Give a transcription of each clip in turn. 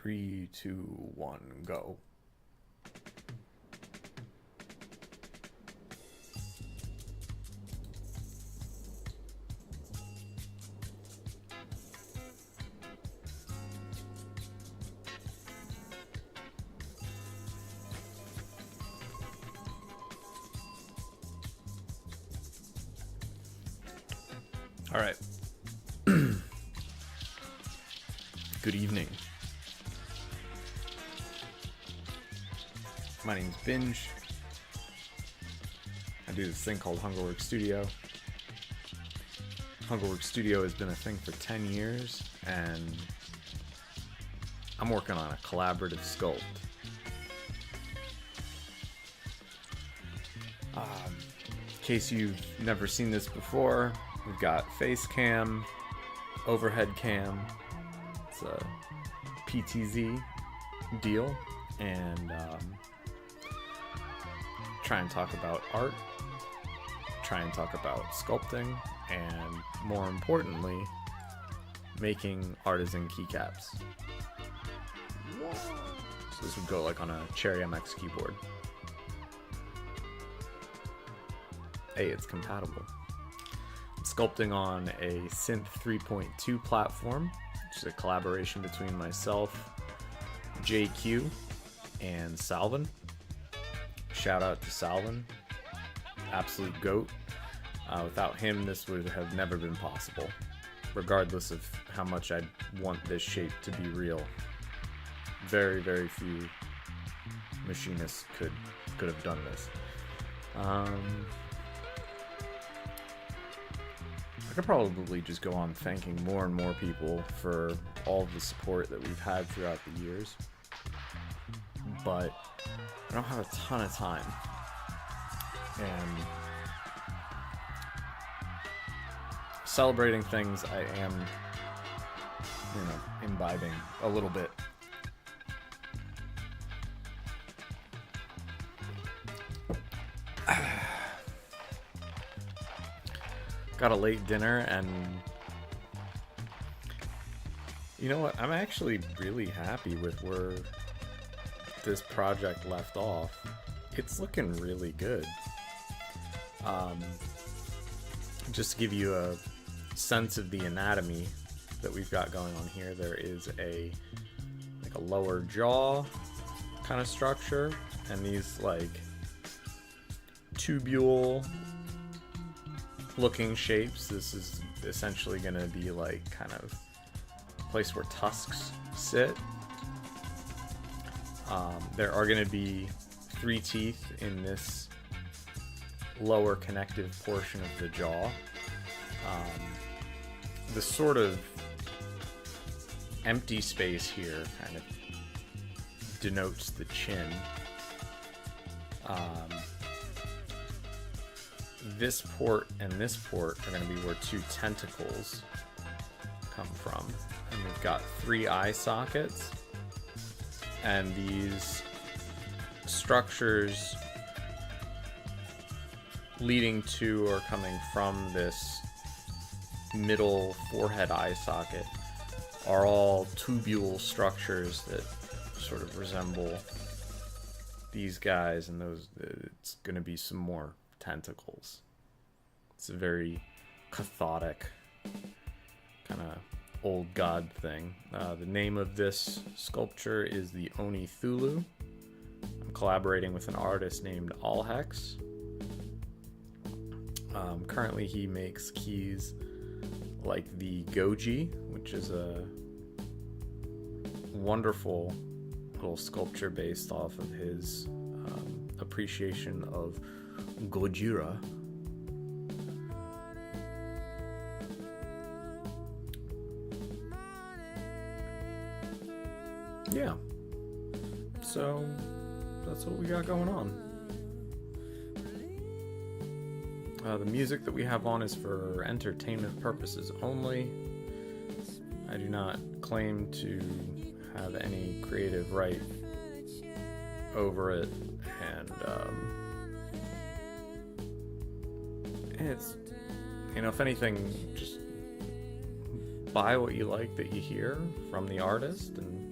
3, 2, 1, go. All right. Good evening. My name's Binge. I do this thing called Hungerworks Studio. Hungerworks Studio has been a thing for 10 years, and I'm working on a collaborative sculpt. In case you've never seen this before, we've got face cam, overhead cam. It's a PTZ deal, and try and talk about art, try and talk about sculpting, and more importantly, making artisan keycaps. So this would go like on a Cherry MX keyboard. Hey, it's compatible. I'm sculpting on a Synth 3.2 platform, which is a collaboration between myself, JQ, and Salvin. Shout out to Salvin, absolute GOAT. Without him, this would have never been possible, regardless of how much I'd want this shape to be real. Very, very few machinists could have done this. I could probably just go on thanking more and more people for all of the support that we've had throughout the years, but I don't have a ton of time, and celebrating things I am, imbibing a little bit. Got a late dinner, and you know what? I'm actually really happy with where this project left off. It's looking really good. Just to give you a sense of the anatomy that we've got going on here, there is a lower jaw kind of structure, and these tubule looking shapes. This is essentially going to be kind of a place where tusks sit. There are going to be 3 teeth in this lower connective portion of the jaw. The sort of empty space here kind of denotes the chin. This port and this port are going to be where 2 tentacles come from. And we've got 3 eye sockets. And these structures leading to or coming from this middle forehead eye socket are all tubule structures that sort of resemble these guys, and those, it's going to be some more tentacles. It's a very cathodic kind of old god thing. The name of this sculpture is the Oni Thulu. I'm collaborating with an artist named Alhex. Currently he makes keys like the Goji, which is a wonderful little sculpture based off of his appreciation of Gojira. Yeah, so that's what we got going on. The music that we have on is for entertainment purposes only. I do not claim to have any creative right over it, and it's, if anything, just buy what you like that you hear from the artist, and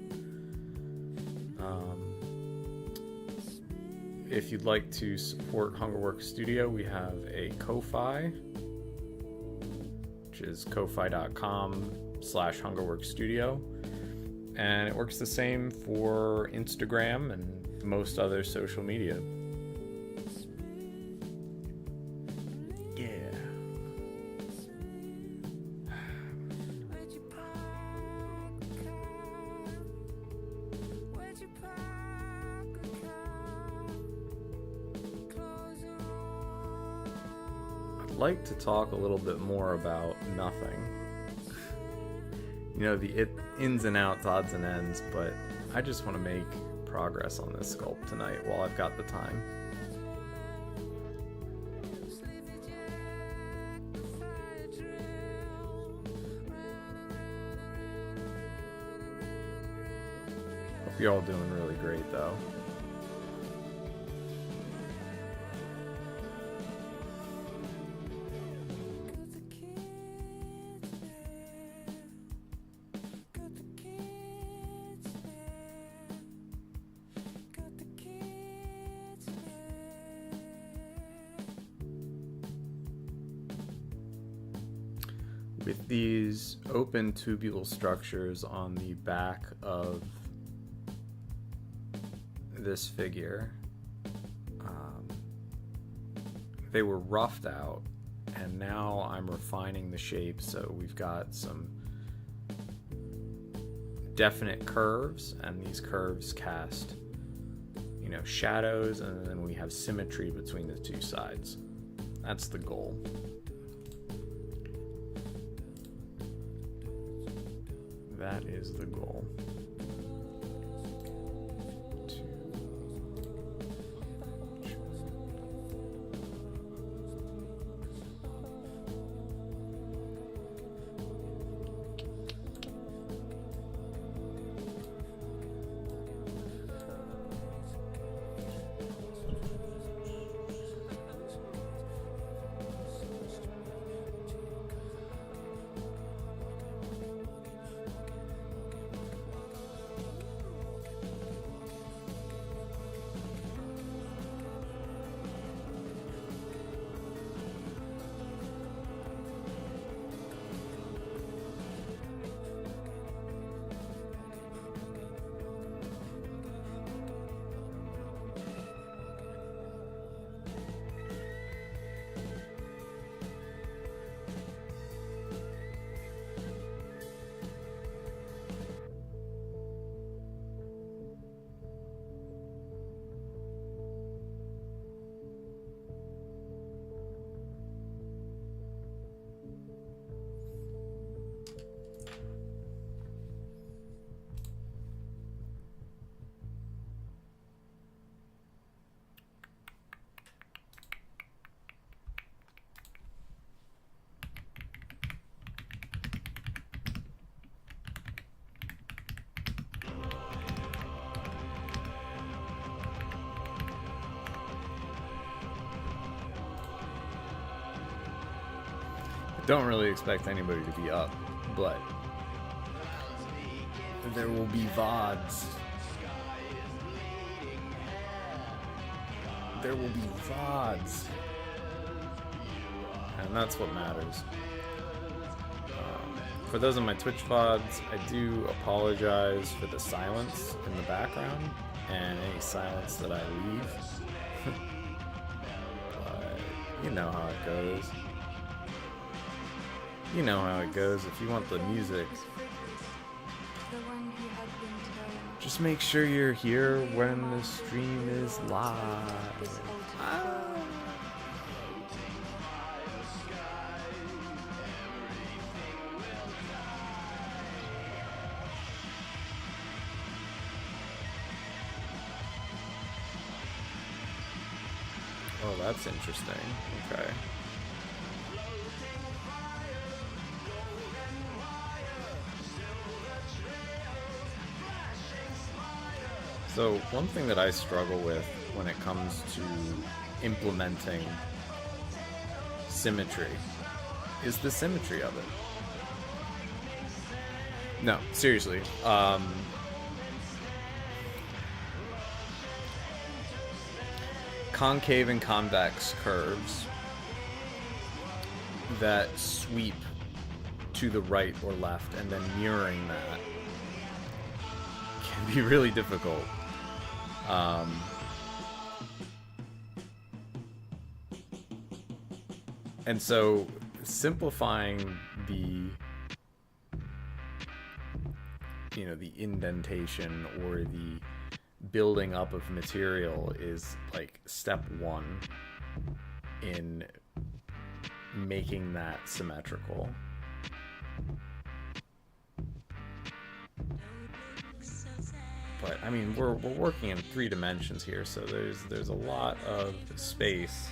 If you'd like to support Hungerworks Studio, we have a Ko-Fi, which is ko-fi.com/HungerworksStudio. And it works the same for Instagram and most other social media. Yeah. I'd like to talk a little bit more about nothing. You know, the ins and outs, odds and ends, but I just want to make progress on this sculpt tonight while I've got the time. Hope you're all doing really great, though. With these open tubular structures on the back of this figure, they were roughed out, and now I'm refining the shape so we've got some definite curves, and these curves cast, you know, shadows, and then we have symmetry between the two sides. That's the goal. That is the goal. Don't really expect anybody to be up, but there will be VODs. There will be VODs. And that's what matters. For those of my Twitch VODs, I do apologize for the silence in the background and any silence that I leave. But you know how it goes. You know how it goes. If you want the music, just make sure you're here when the stream is live. Oh, that's interesting. Okay. So one thing that I struggle with when it comes to implementing symmetry is the symmetry of it. No, seriously. concave and convex curves that sweep to the right or left, and then mirroring that can be really difficult. And so simplifying the indentation or the building up of material is like step one in making that symmetrical. But I mean, we're working in 3 dimensions here, so there's a lot of space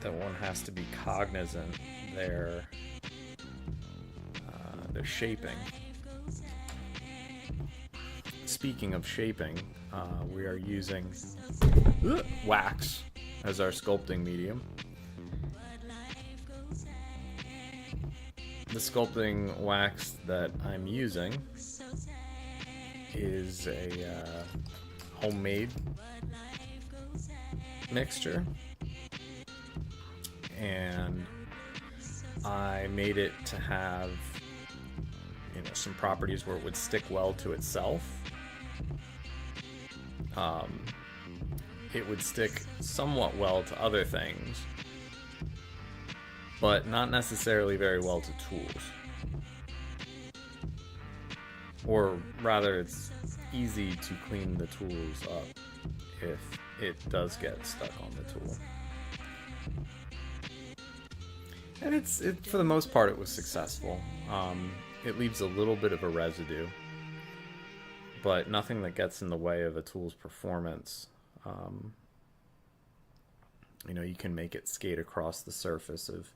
that one has to be cognizant they're shaping. Speaking of shaping, we are using wax as our sculpting medium. The sculpting wax that I'm using is a homemade mixture, and I made it to have some properties where it would stick well to itself. It would stick somewhat well to other things, but not necessarily very well to tools. Or rather, it's easy to clean the tools up if it does get stuck on the tool. And it's for the most part, it was successful. It leaves a little bit of a residue, but nothing that gets in the way of a tool's performance. You can make it skate across the surface of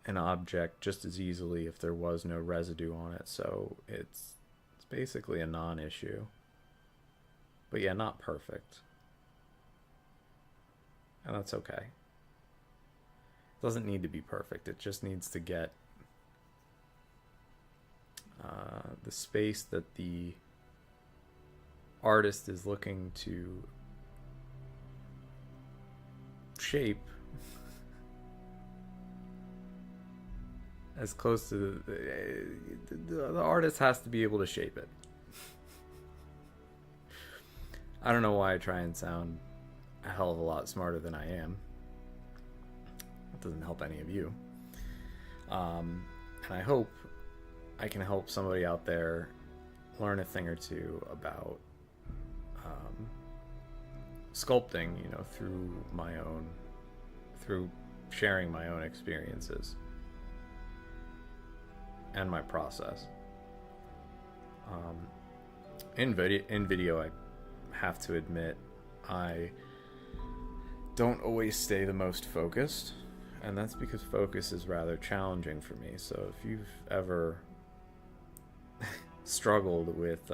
an object just as easily if there was no residue on it. So it's basically a non-issue. But yeah, not perfect. And that's okay. It doesn't need to be perfect. It just needs to get the space that the artist is looking to shape as close to the artist has to be able to shape it. I don't know why I try and sound a hell of a lot smarter than I am. That doesn't help any of you. And I hope I can help somebody out there learn a thing or two about sculpting, through sharing my own experiences and my process. In video, I have to admit, I don't always stay the most focused, and that's because focus is rather challenging for me. So if you've ever struggled with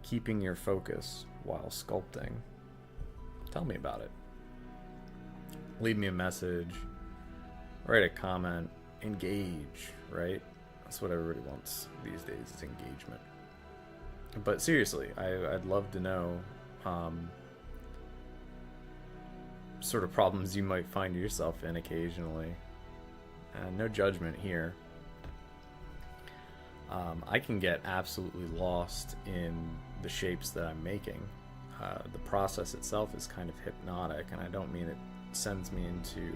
keeping your focus while sculpting, tell me about it. Leave me a message, write a comment, engage, right? That's what everybody wants these days, is engagement. But seriously, I'd love to know sort of problems you might find yourself in occasionally. No judgment here. I can get absolutely lost in the shapes that I'm making. The process itself is kind of hypnotic, and I don't mean it sends me into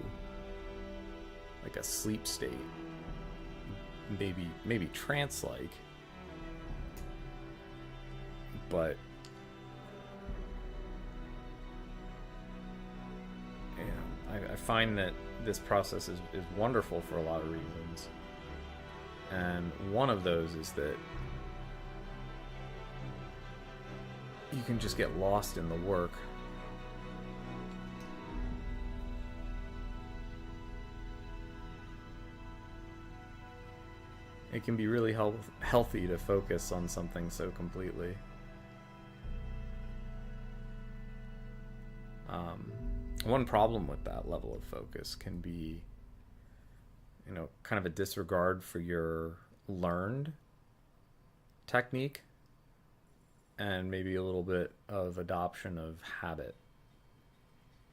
like a sleep state, maybe trance-like, but I find that this process is wonderful for a lot of reasons. And one of those is that you can just get lost in the work. It can be really healthy to focus on something so completely. One problem with that level of focus can be, kind of a disregard for your learned technique and maybe a little bit of adoption of habit.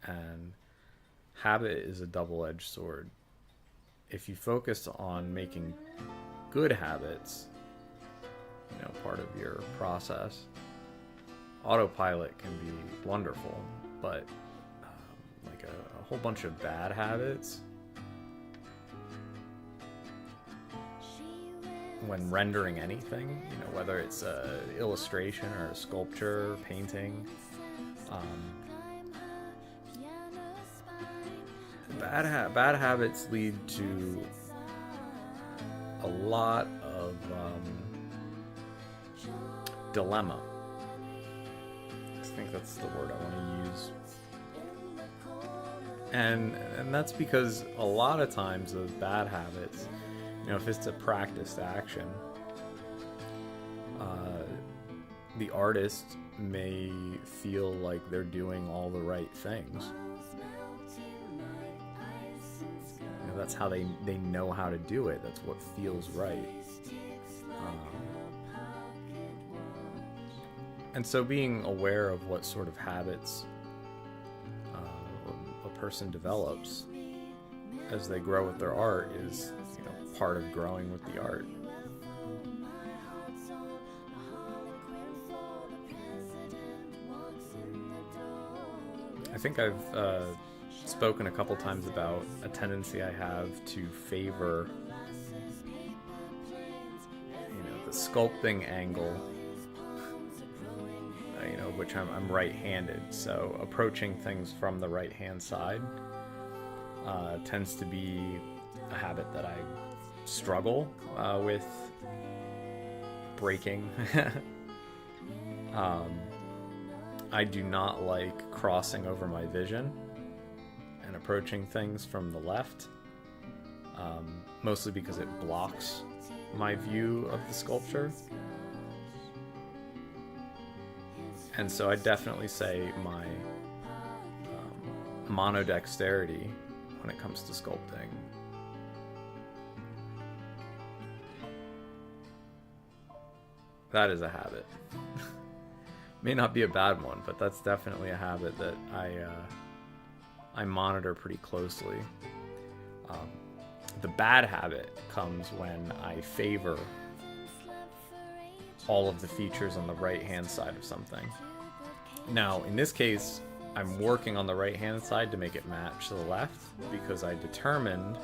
And habit is a double-edged sword. If you focus on making good habits, part of your process, autopilot can be wonderful, but like a whole bunch of bad habits, when rendering anything, whether it's a illustration or a sculpture, painting, bad habits lead to a lot of dilemma. I think that's the word I want to use. And that's because a lot of times those bad habits, if it's a practiced action, the artist may feel like they're doing all the right things. That's how they know how to do it. That's what feels right. And so being aware of what sort of habits a person develops as they grow with their art is, part of growing with the art. I think I've spoken a couple times about a tendency I have to favor, the sculpting angle, which I'm right-handed, so approaching things from the right-hand side tends to be a habit that I struggle with breaking. I do not like crossing over my vision and approaching things from the left, mostly because it blocks my view of the sculpture. And so I definitely say my monodexterity when it comes to sculpting that is a habit. May not be a bad one, but that's definitely a habit that I monitor pretty closely. The bad habit comes when I favor all of the features on the right-hand side of something. Now, in this case, I'm working on the right-hand side to make it match the left, because I determined,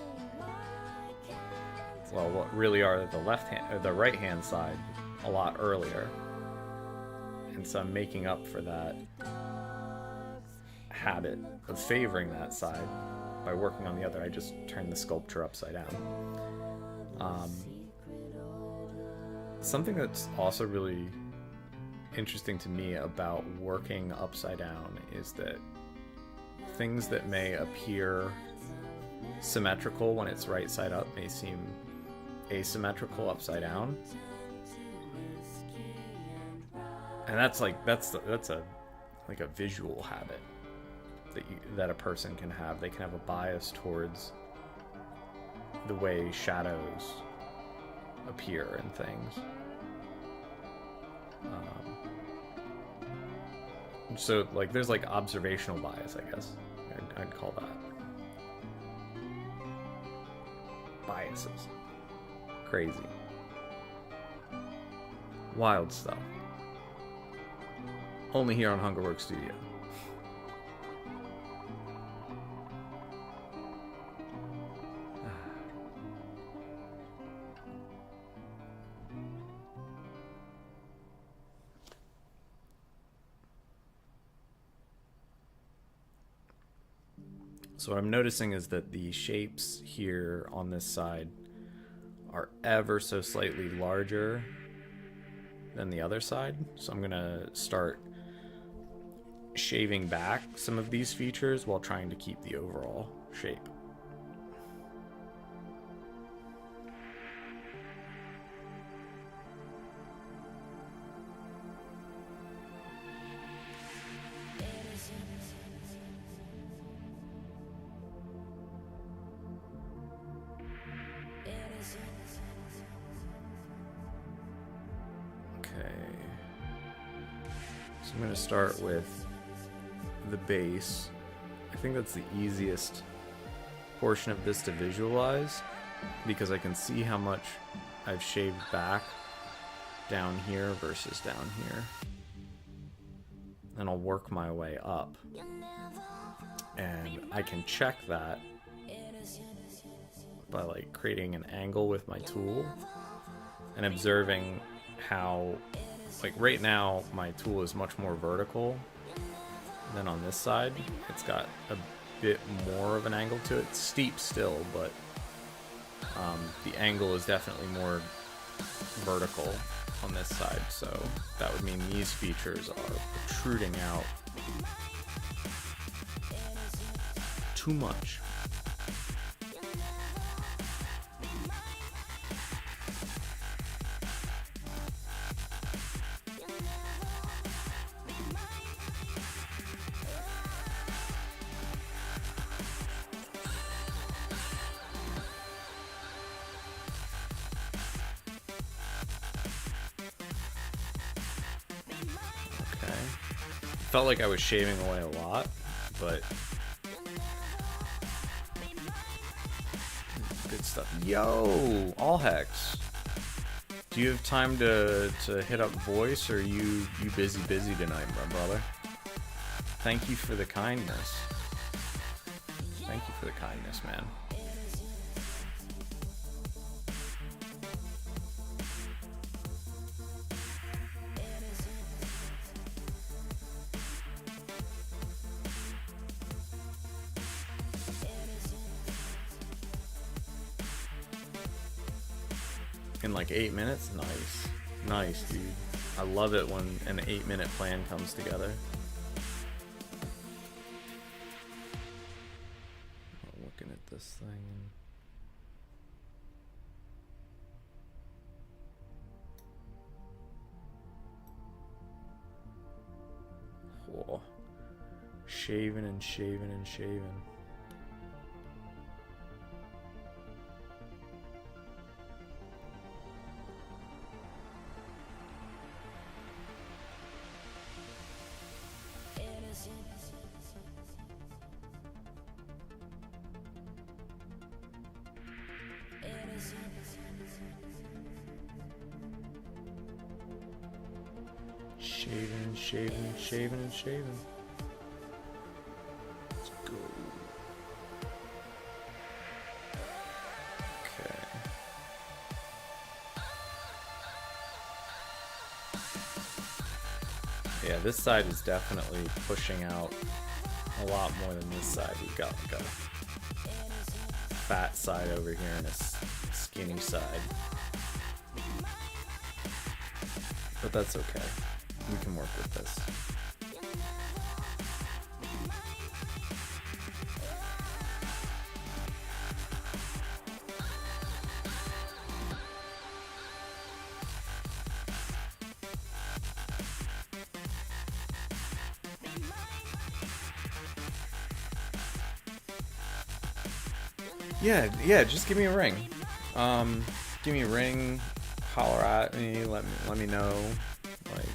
what really are the right-hand side a lot earlier. And so I'm making up for that habit of favoring that side by working on the other. I just turned the sculpture upside down. Something that's also really interesting to me about working upside down is that things that may appear symmetrical when it's right side up may seem asymmetrical upside down. And that's a visual habit that a person can have. They can have a bias towards the way shadows appear in things. So there's observational bias, I guess I'd call that. Biases. Crazy. Wild stuff. Only here on Hungerworks Studio. So what I'm noticing is that the shapes here on this side are ever so slightly larger than the other side. So I'm going to start shaving back some of these features while trying to keep the overall shape. I'm going to start with the base. I think that's the easiest portion of this to visualize because I can see how much I've shaved back down here versus down here. And I'll work my way up. And I can check that by like creating an angle with my tool and observing how, like right now my tool is much more vertical than on this side. It's got a bit more of an angle to it. It's steep still, but the angle is definitely more vertical on this side, so that would mean these features are protruding out too much. Felt like I was shaving away a lot, but good stuff. Yo, all hex. Do you have time to hit up voice, or you busy tonight, my brother? Thank you for the kindness. Thank you for the kindness, man. In like 8 minutes? Nice. Nice, dude. I love it when an 8-minute plan comes together. Looking at this thing. Whoa. Shaving and shaving and shaving. Shaving and shaving. Let's go. Okay. Yeah, this side is definitely pushing out a lot more than this side. We've got like a fat side over here and a skinny side. But that's okay. We can work with this. Yeah, just give me a ring. Give me a ring, holler at me, let me know. Like,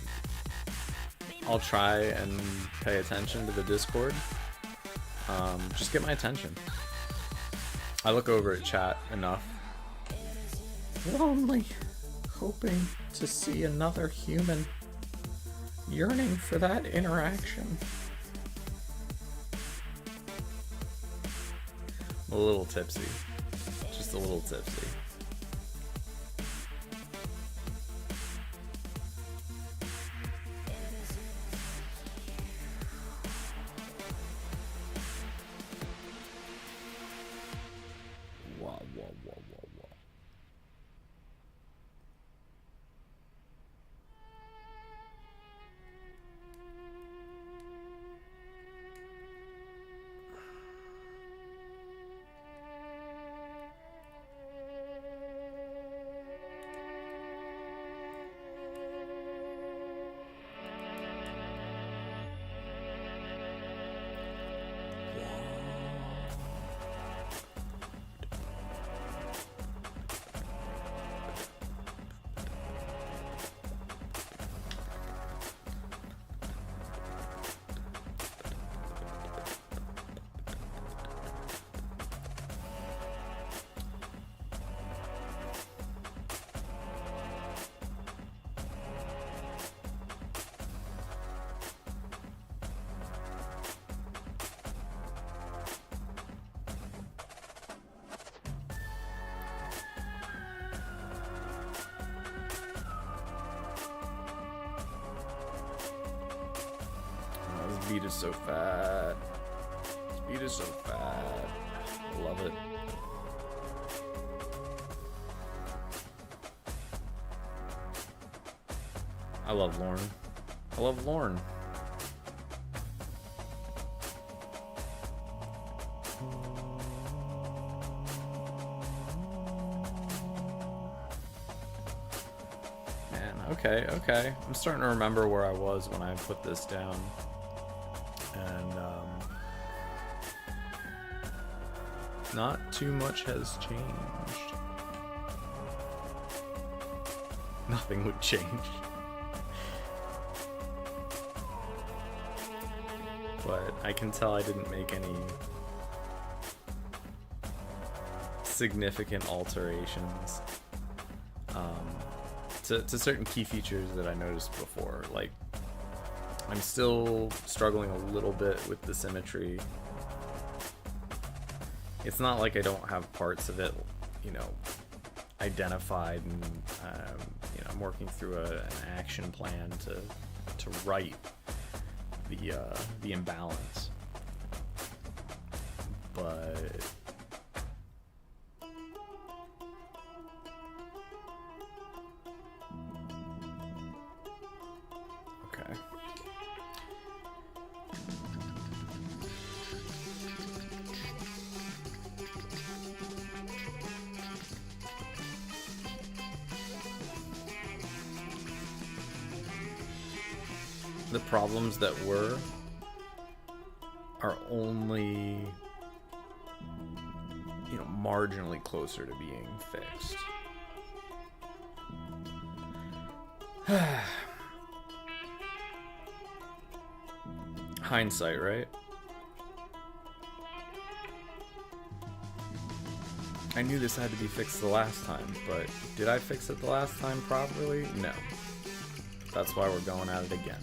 I'll try and pay attention to the Discord. Just get my attention. I look over at chat enough. Lonely, hoping to see another human, yearning for that interaction. I'm a little tipsy. Just a little tipsy. Speed is so fat. Speed is so fat. I love it. I love Lorne. I love Lorne. Man, okay. I'm starting to remember where I was when I put this down. And, not too much has changed. Nothing would change. But I can tell I didn't make any significant alterations to certain key features that I noticed before. Like, I'm still struggling a little bit with the symmetry. It's not like I don't have parts of it, you know, identified, and you know, I'm working through an action plan to right the imbalance, but okay. The problems that are only, you know, marginally closer to being fixed. Hindsight, right? I knew this had to be fixed the last time, but did I fix it the last time properly? No. That's why we're going at it again.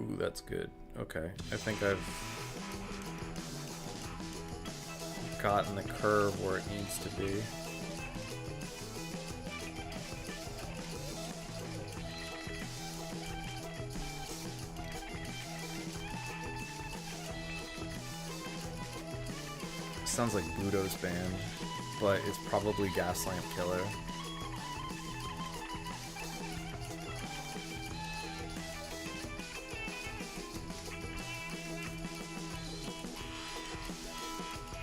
Ooh, that's good. Okay, I think I've gotten the curve where it needs to be. Sounds like Budo's band, but it's probably Gaslamp Killer.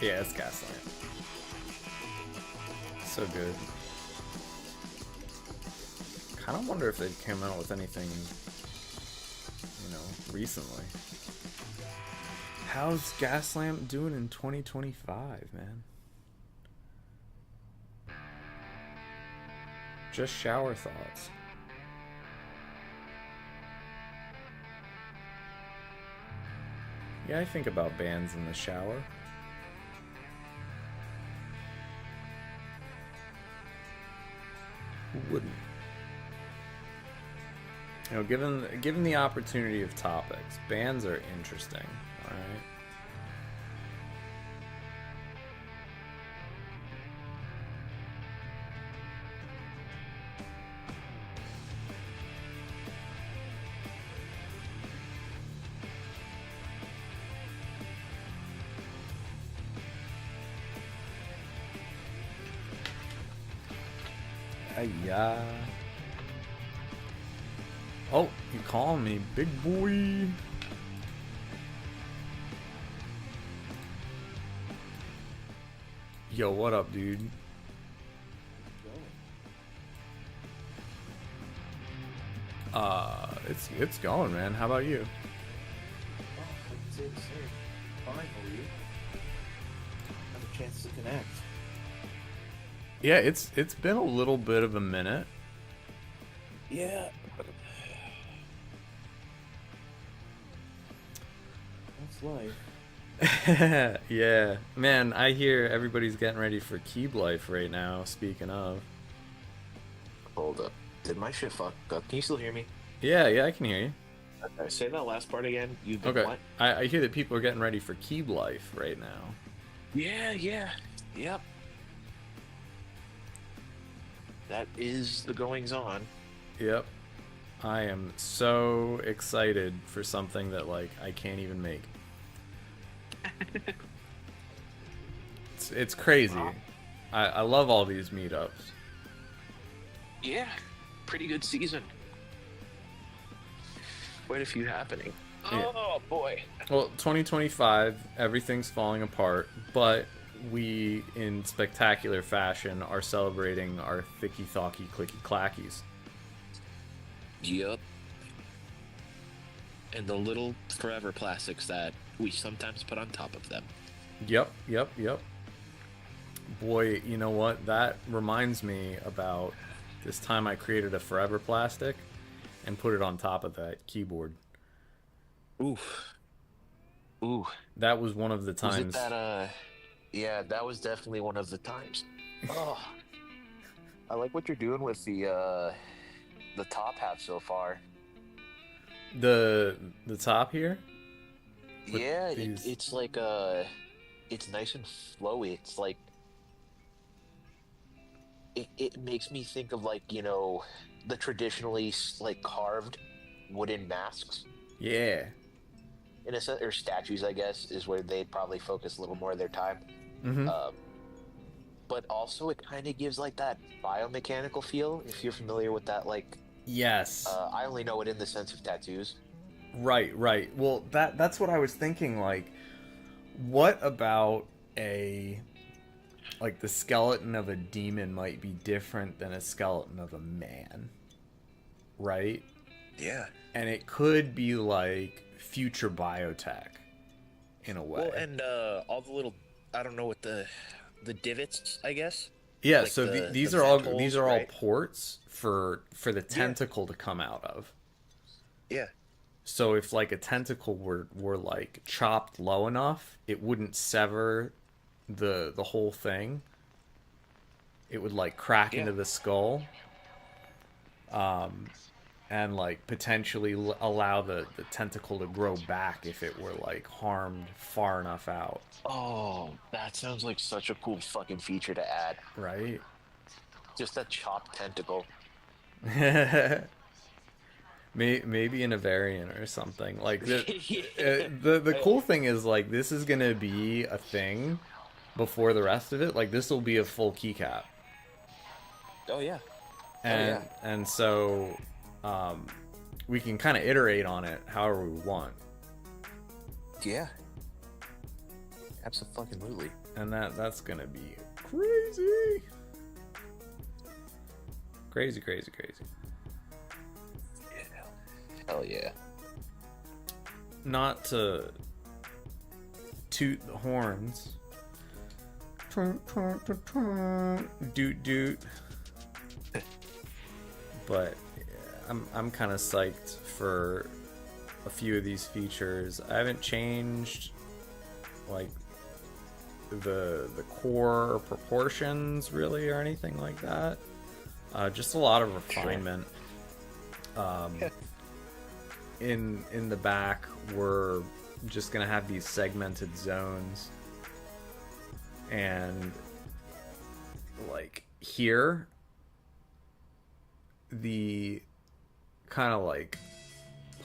Yeah, it's Gaslamp. So good. Kind of wonder if they came out with anything, you know, recently. How's Gaslamp doing in 2025, man? Just shower thoughts. Yeah, I think about bands in the shower. Who wouldn't? You know, given the opportunity of topics, bands are interesting, alright? Yeah. Oh, you calling me big boy? Yo, what up, dude? It's going, man. How about you? Oh, I'd say the same. Finally, have a chance to connect. Yeah, it's been a little bit of a minute. Yeah. That's life. Yeah, man. I hear everybody's getting ready for Keeb Life right now. Speaking of, Hold up. Did my shit fuck up? Can you still hear me? yeah, I can hear you. Okay, say that last part again. You've been Okay, what? I hear that people are getting ready for Keeb Life right now. Yeah. Yep. That is the goings on. Yep. I am so excited for something that like I can't even make. It's crazy. Wow. I love all these meetups. Yeah. Pretty good season. Quite a few happening. Yeah. Oh boy. Well, 2025, everything's falling apart, but we, in spectacular fashion, are celebrating our thicky thocky clicky clackies. Yep. And the little forever plastics that we sometimes put on top of them. Yep. Boy, you know what? That reminds me about this time I created a forever plastic and put it on top of that keyboard. Oof. Ooh. That was one of the Was times. it that yeah, that was definitely one of the times. Oh. I like what you're doing with the top half so far. The top here? With Yeah, these- it's like it's nice and flowy. It's like it makes me think of like, you know, the traditionally like carved wooden masks Yeah. in a sense, or statues, I guess, is where they'd probably focus a little more of their time. Mm-hmm. But also it kind of gives like that biomechanical feel, if you're familiar with that. Like, Yes. I only know it in the sense of tattoos. Right. Well, that's what I was thinking. Like, what about like the skeleton of a demon might be different than a skeleton of a man, right? Yeah. And it could be like future biotech in a way. Well, and all the little, I don't know what the divots, I guess. Yeah, like so the these vent are all holes, these are right? all ports for the tentacle to come out of. Yeah. So if like a tentacle were like chopped low enough, it wouldn't sever the whole thing. It would like crack Yeah. into the skull, and like potentially allow the tentacle to grow back if it were like harmed far enough out. Oh, that sounds like such a cool fucking feature to add. Right? Just a chopped tentacle. Maybe in a variant or something. Like Yeah. the cool thing is like this is gonna be a thing before the rest of it. Like this will be a full keycap. Oh yeah. And so we can kind of iterate on it however we want. Yeah. Absolutely. And that's gonna be crazy. Crazy. Yeah. Hell yeah. Not to toot the horns. Doot. But I'm kind of psyched for a few of these features. I haven't changed like the core proportions really or anything like that. Just a lot of refinement. In the back, we're just gonna have these segmented zones, and like here, the kind of like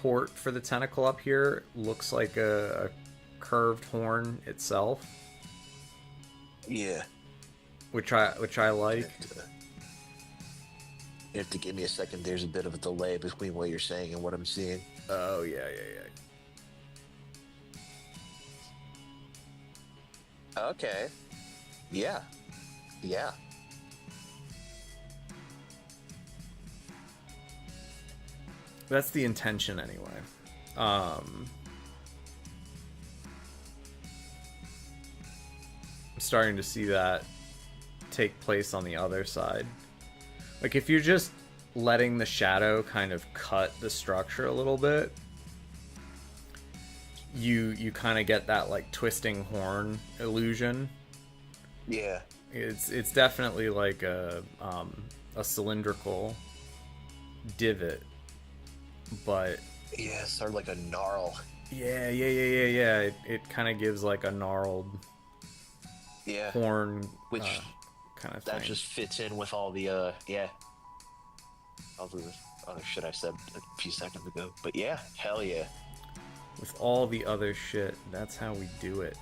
port for the tentacle up here looks like a curved horn itself. Yeah. Which I like. You have to give me a second. There's a bit of a delay between what you're saying and what I'm seeing. Oh, yeah. Okay. Yeah. Yeah. That's the intention anyway. I'm starting to see that take place on the other side. Like, if you're just letting the shadow kind of cut the structure a little bit, you kind of get that like twisting horn illusion. Yeah. It's definitely like a cylindrical divot, but Yeah, sort of like a gnarl. yeah. It kind of gives like a gnarled Yeah. horn Which kind of that thing. just fits in with all the yeah. All the other shit I said a few seconds ago. But yeah, hell yeah. With all the other shit, that's how we do it.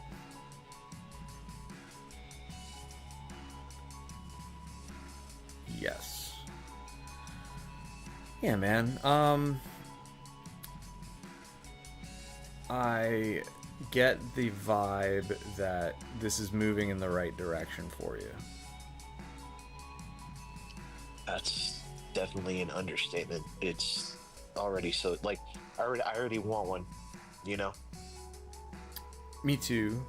Yes. Yeah, man. I get the vibe that this is moving in the right direction for you. That's definitely an understatement. It's already so like I already want one, you know? Me too.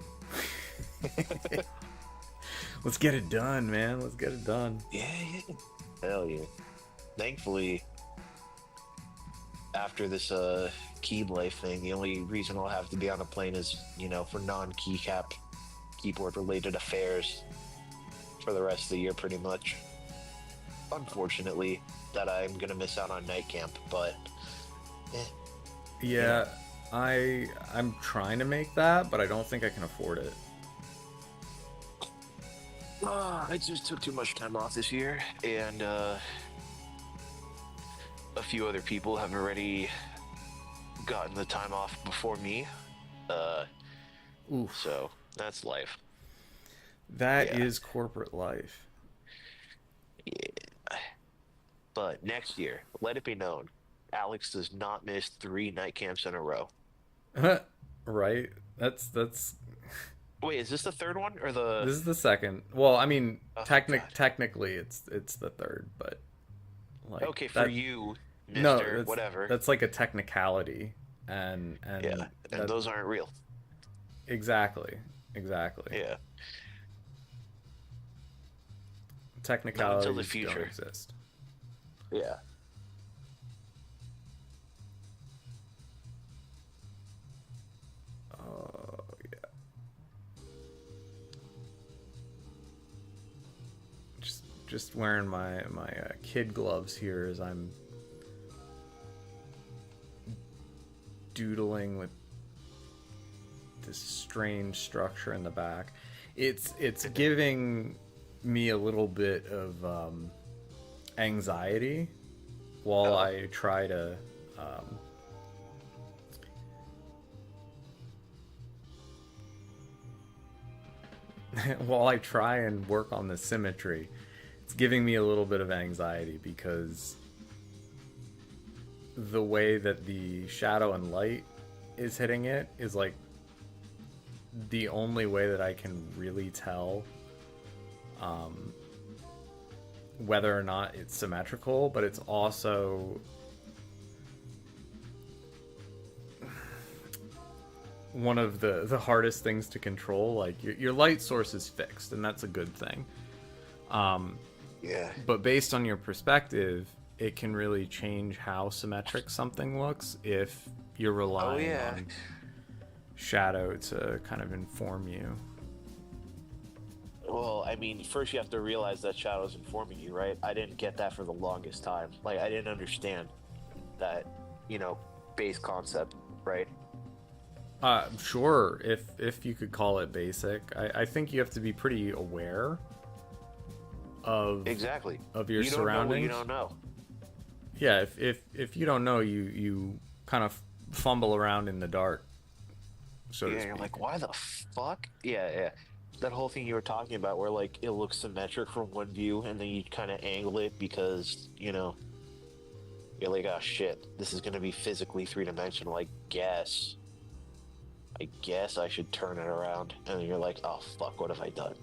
Let's get it done, man. Let's get it done. Yeah. Hell yeah. Thankfully, after this keyblade thing, the only reason I'll have to be on a plane is, you know, for non-keycap keyboard related affairs for the rest of the year pretty much. Unfortunately, that I'm gonna miss out on night camp, but Yeah, I'm trying to make that, but I don't think I can afford it. I just took too much time off this year, and a few other people have already gotten the time off before me. Oof. So that's life. That Yeah. is corporate life. Yeah. But next year, let it be known, Alex does not miss 3 night camps in a row. Right? That's Wait, is this the third one or the? this is the second. Well, I mean, Oh, thank God. technically it's the third, but like Okay, for that, you, no, Mister, whatever. that's like a technicality, and Yeah, and that, those aren't real. exactly. Yeah, Technicalities not until the don't future. exist. Yeah. Oh yeah. Just wearing my kid gloves here as I'm doodling with this strange structure in the back. It's giving me a little bit of anxiety while I try to while I try and work on the symmetry. It's giving me a little bit of anxiety because the way that the shadow and light is hitting it is like the only way that I can really tell whether or not it's symmetrical, but it's also one of the hardest things to control. Like your light source is fixed, and that's a good thing. Yeah. But based on your perspective, it can really change how symmetric something looks if you're relying on shadow to kind of inform you. Well, I mean, first you have to realize that shadow's informing you, right? I didn't get that for the longest time. Like, I didn't understand that, you know, base concept, right? Sure, if you could call it basic. I think you have to be pretty aware of Exactly. of your you surroundings. Don't know what you don't know. Yeah, if you don't know, you kind of fumble around in the dark. So to Yeah, speak. you're like, why the fuck? Yeah. that whole thing you were talking about, where like it looks symmetric from one view, and then you kind of angle it because you're like, oh shit, this is gonna be physically three-dimensional. I guess I should turn it around, and then you're like, oh fuck, what have I done?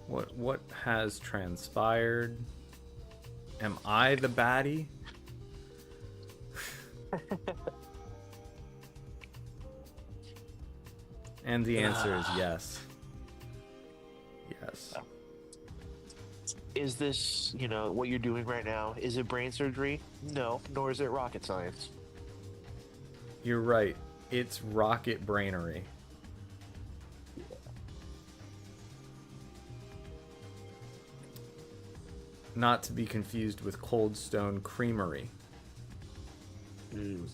What has transpired? Am I the baddie? And the answer is yes. Yes. Is this, what you're doing right now, is it brain surgery? No, nor is it rocket science. You're right. It's rocket brainery. Not to be confused with Cold Stone Creamery. Mm.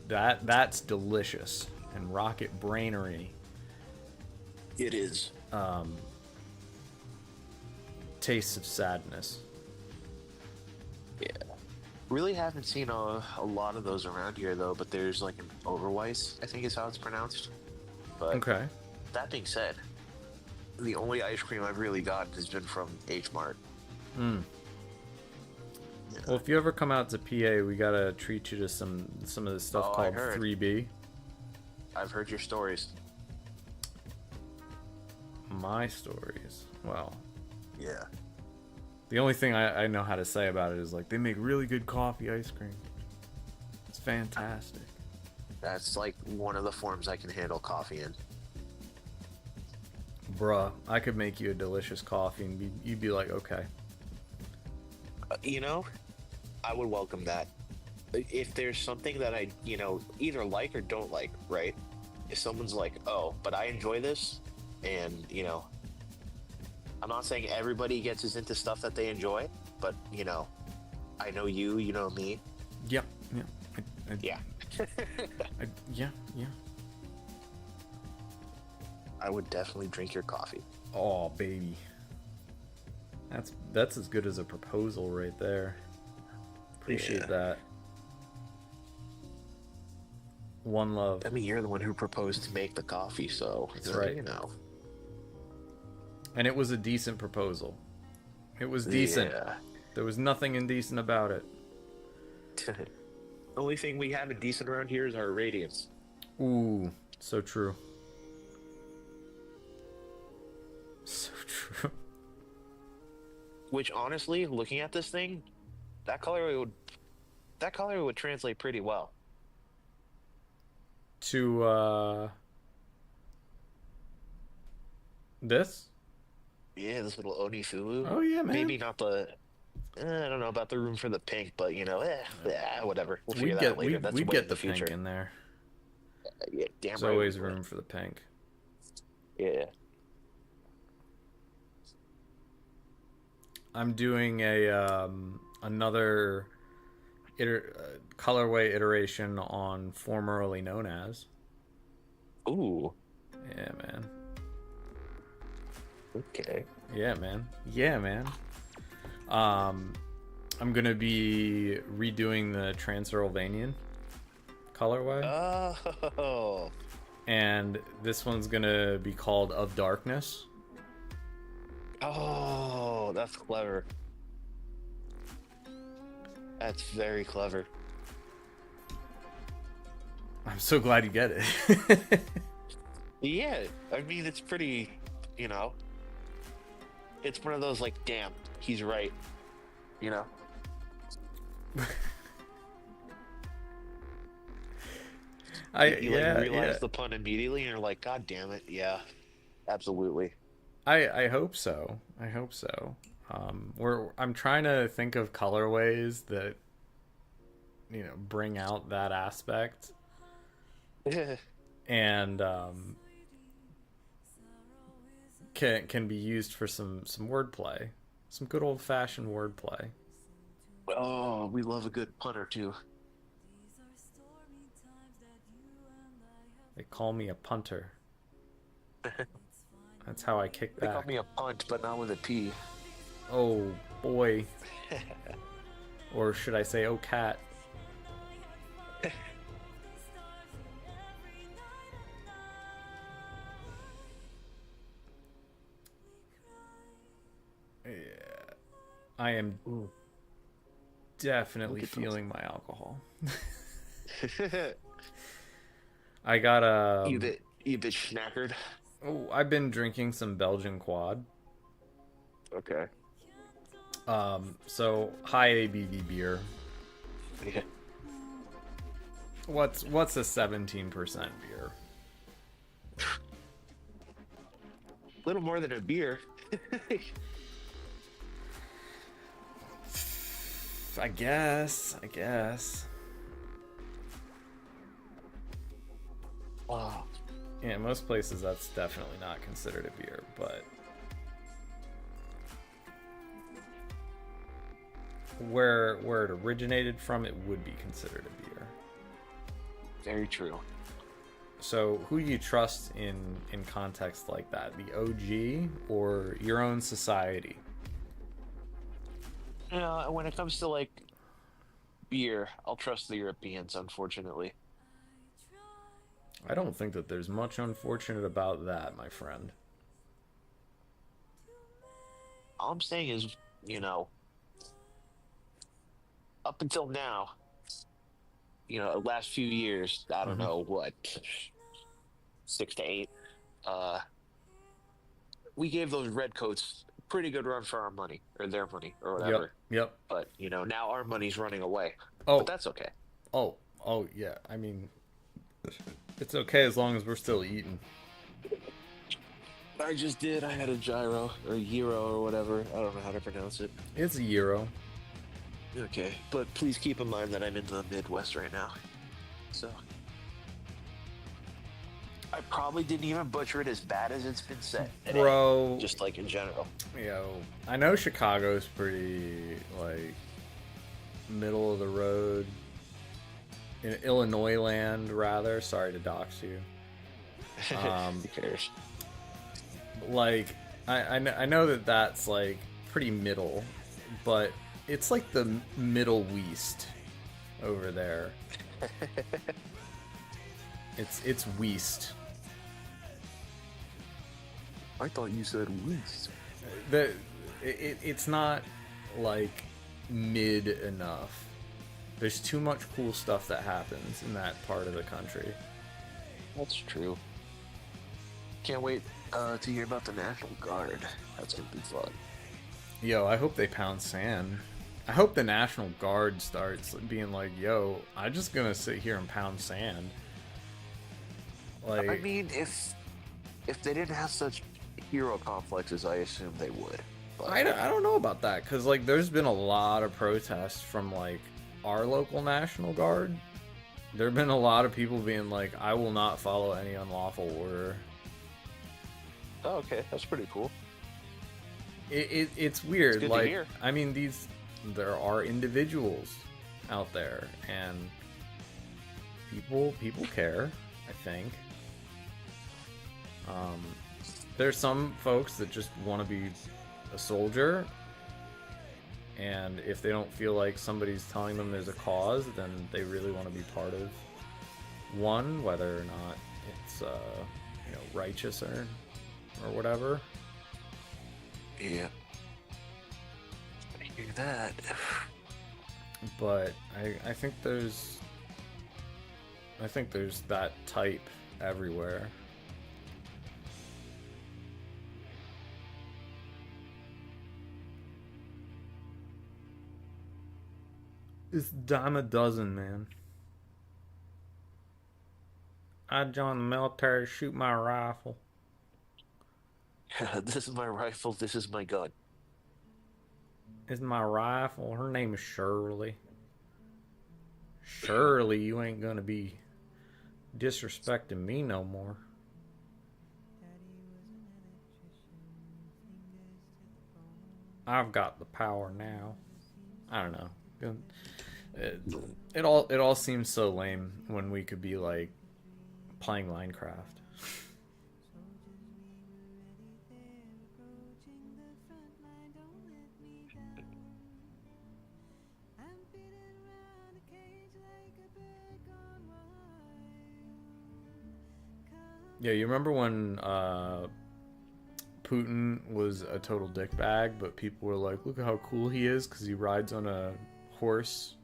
That's delicious. And rocket brainery. It is. Tastes of sadness. Yeah. Really haven't seen a lot of those around here, though, but there's like an Overweiss, I think is how it's pronounced. But Okay. that being said, the only ice cream I've really gotten has been from H Mart. Hmm. Yeah. Well, if you ever come out to PA, we gotta treat you to some of this stuff Oh, I called heard. 3B. I've heard your stories. My stories. Well, Yeah. the only thing I know how to say about it is like they make really good coffee ice cream. It's fantastic. That's like one of the forms I can handle coffee in. Bruh, I could make you a delicious coffee and you'd be like, okay. I would welcome that. If there's something that I, either like or don't like, right? If someone's like, oh, but I enjoy this, and, I'm not saying everybody gets as into stuff that they enjoy, but, I know you know me. Yep. Yeah. Yeah. Yeah. I would definitely drink your coffee. Oh, baby. That's as good as a proposal right there. Appreciate Yeah. that. One love. I mean, you're the one who proposed to make the coffee, so That's right. And it was a decent proposal. It was decent. Yeah. There was nothing indecent about it. Only thing we have indecent around here is our radiance. Ooh, so true. So true. Which, honestly, looking at this thing, that colorway would translate pretty well. To this? Yeah, this little Onifulu. Oh yeah, man. Maybe not the. I don't know about the room for the pink, but whatever. We'll figure that out later. That's we'd way get in the the future. pink in there. Yeah, damn There's right. always we would. room for the pink. Yeah. I'm doing a another colorway iteration on formerly known as. Ooh. Yeah, man. Okay. Yeah, man. Yeah, man. I'm gonna be redoing the Transylvanian colorway, Oh. and this one's gonna be called Of Darkness. Oh, that's clever. That's very clever. I'm so glad you get it. Yeah, I mean, it's pretty, it's one of those like, damn, he's right, You realize the pun immediately, and you're like, God damn it, yeah, absolutely. I hope so. I hope so. I'm trying to think of colorways that bring out that aspect and can be used for some wordplay, some good old fashioned wordplay. Oh, we love a good pun or two. They call me a punter. That's how I kick They back. call me a punt, but not with a P. Oh boy. Or should I say, oh cat? I am Ooh, look definitely at those. feeling my alcohol. I got You bit schnackered. oh, I've been drinking some Belgian quad. Okay. So high ABV beer. Yeah. What's a 17% beer? Little more than a beer. I guess. I guess. Oh, Yeah, most places that's definitely not considered a beer, but where it originated from, it would be considered a beer. very true. So, who do you trust in context like that? The OG or your own society? When it comes to like beer, I'll trust the Europeans, unfortunately. I don't think that there's much unfortunate about that, my friend. All I'm saying is, you know, up until now, last few years, I don't Hmm. know what, 6 to 8, uh, we gave those redcoats a pretty good run for our money, or their money, or Yep. whatever. Yep. But, now our money's running away. But Oh. that's okay. Oh. Oh. Yeah. I mean, it's okay as long as we're still eating. I just did. I had a gyro, or gyro, or whatever. I don't know how to pronounce it. It's a euro. Okay. But please keep in mind that I'm in the Midwest right now. So I probably didn't even butcher it as bad as it's been said today. Bro. Just like in general. Yo, I know Chicago's pretty like middle of the road in Illinois land, rather. Sorry to dox you. Who cares? Like, I know that that's like pretty middle, but it's like the middle west over there. It's west. I thought you said West. It's not like mid enough. There's too much cool stuff that happens in that part of the country. That's true. Can't wait to hear about the National Guard. That's gonna be fun. Yo, I hope they pound sand. I hope the National Guard starts being like, yo, I'm just gonna sit here and pound sand. Like, I mean, if they didn't have such hero complexes, I assume they would. But I don't know about that, because like there's been a lot of protests from like our local National Guard. There have been a lot of people being like, I will not follow any unlawful order. oh, okay, that's pretty cool. It's weird. It's good to like, hear. I mean, there are individuals out there, and people care, I think. There's some folks that just want to be a soldier, and if they don't feel like somebody's telling them there's a cause, then they really want to be part of one, whether or not it's righteous or whatever. Yeah. I hear that. But I think there's that type everywhere. It's a dime a dozen, man. I joined the military to shoot my rifle. This is my rifle. This is my gun. It's my rifle. Her name is Shirley. Shirley, you ain't gonna be disrespecting me no more. I've got the power now. I don't know. It all seems so lame when we could be like playing Minecraft. Yeah, you remember when Putin was a total dickbag, but people were like, look at how cool he is because he rides on a horse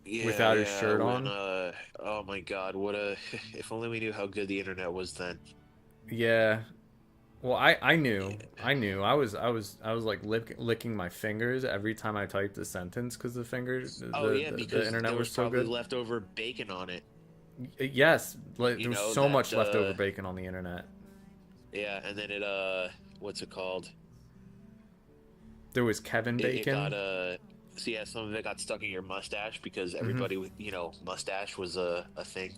Yeah, without his yeah. shirt When on. oh my God, what a if only we knew how good the internet was then. Yeah. Well, I knew. Yeah. I was like licking my fingers every time I typed a sentence because Oh yeah, the because internet there was was so probably good. leftover bacon on it. Yes, like You there was know so that much leftover bacon on the internet. yeah, and then what's it called? There was Kevin It got Bacon. so yeah, some of it got stuck in your mustache because Hmm. everybody with mustache was a thing.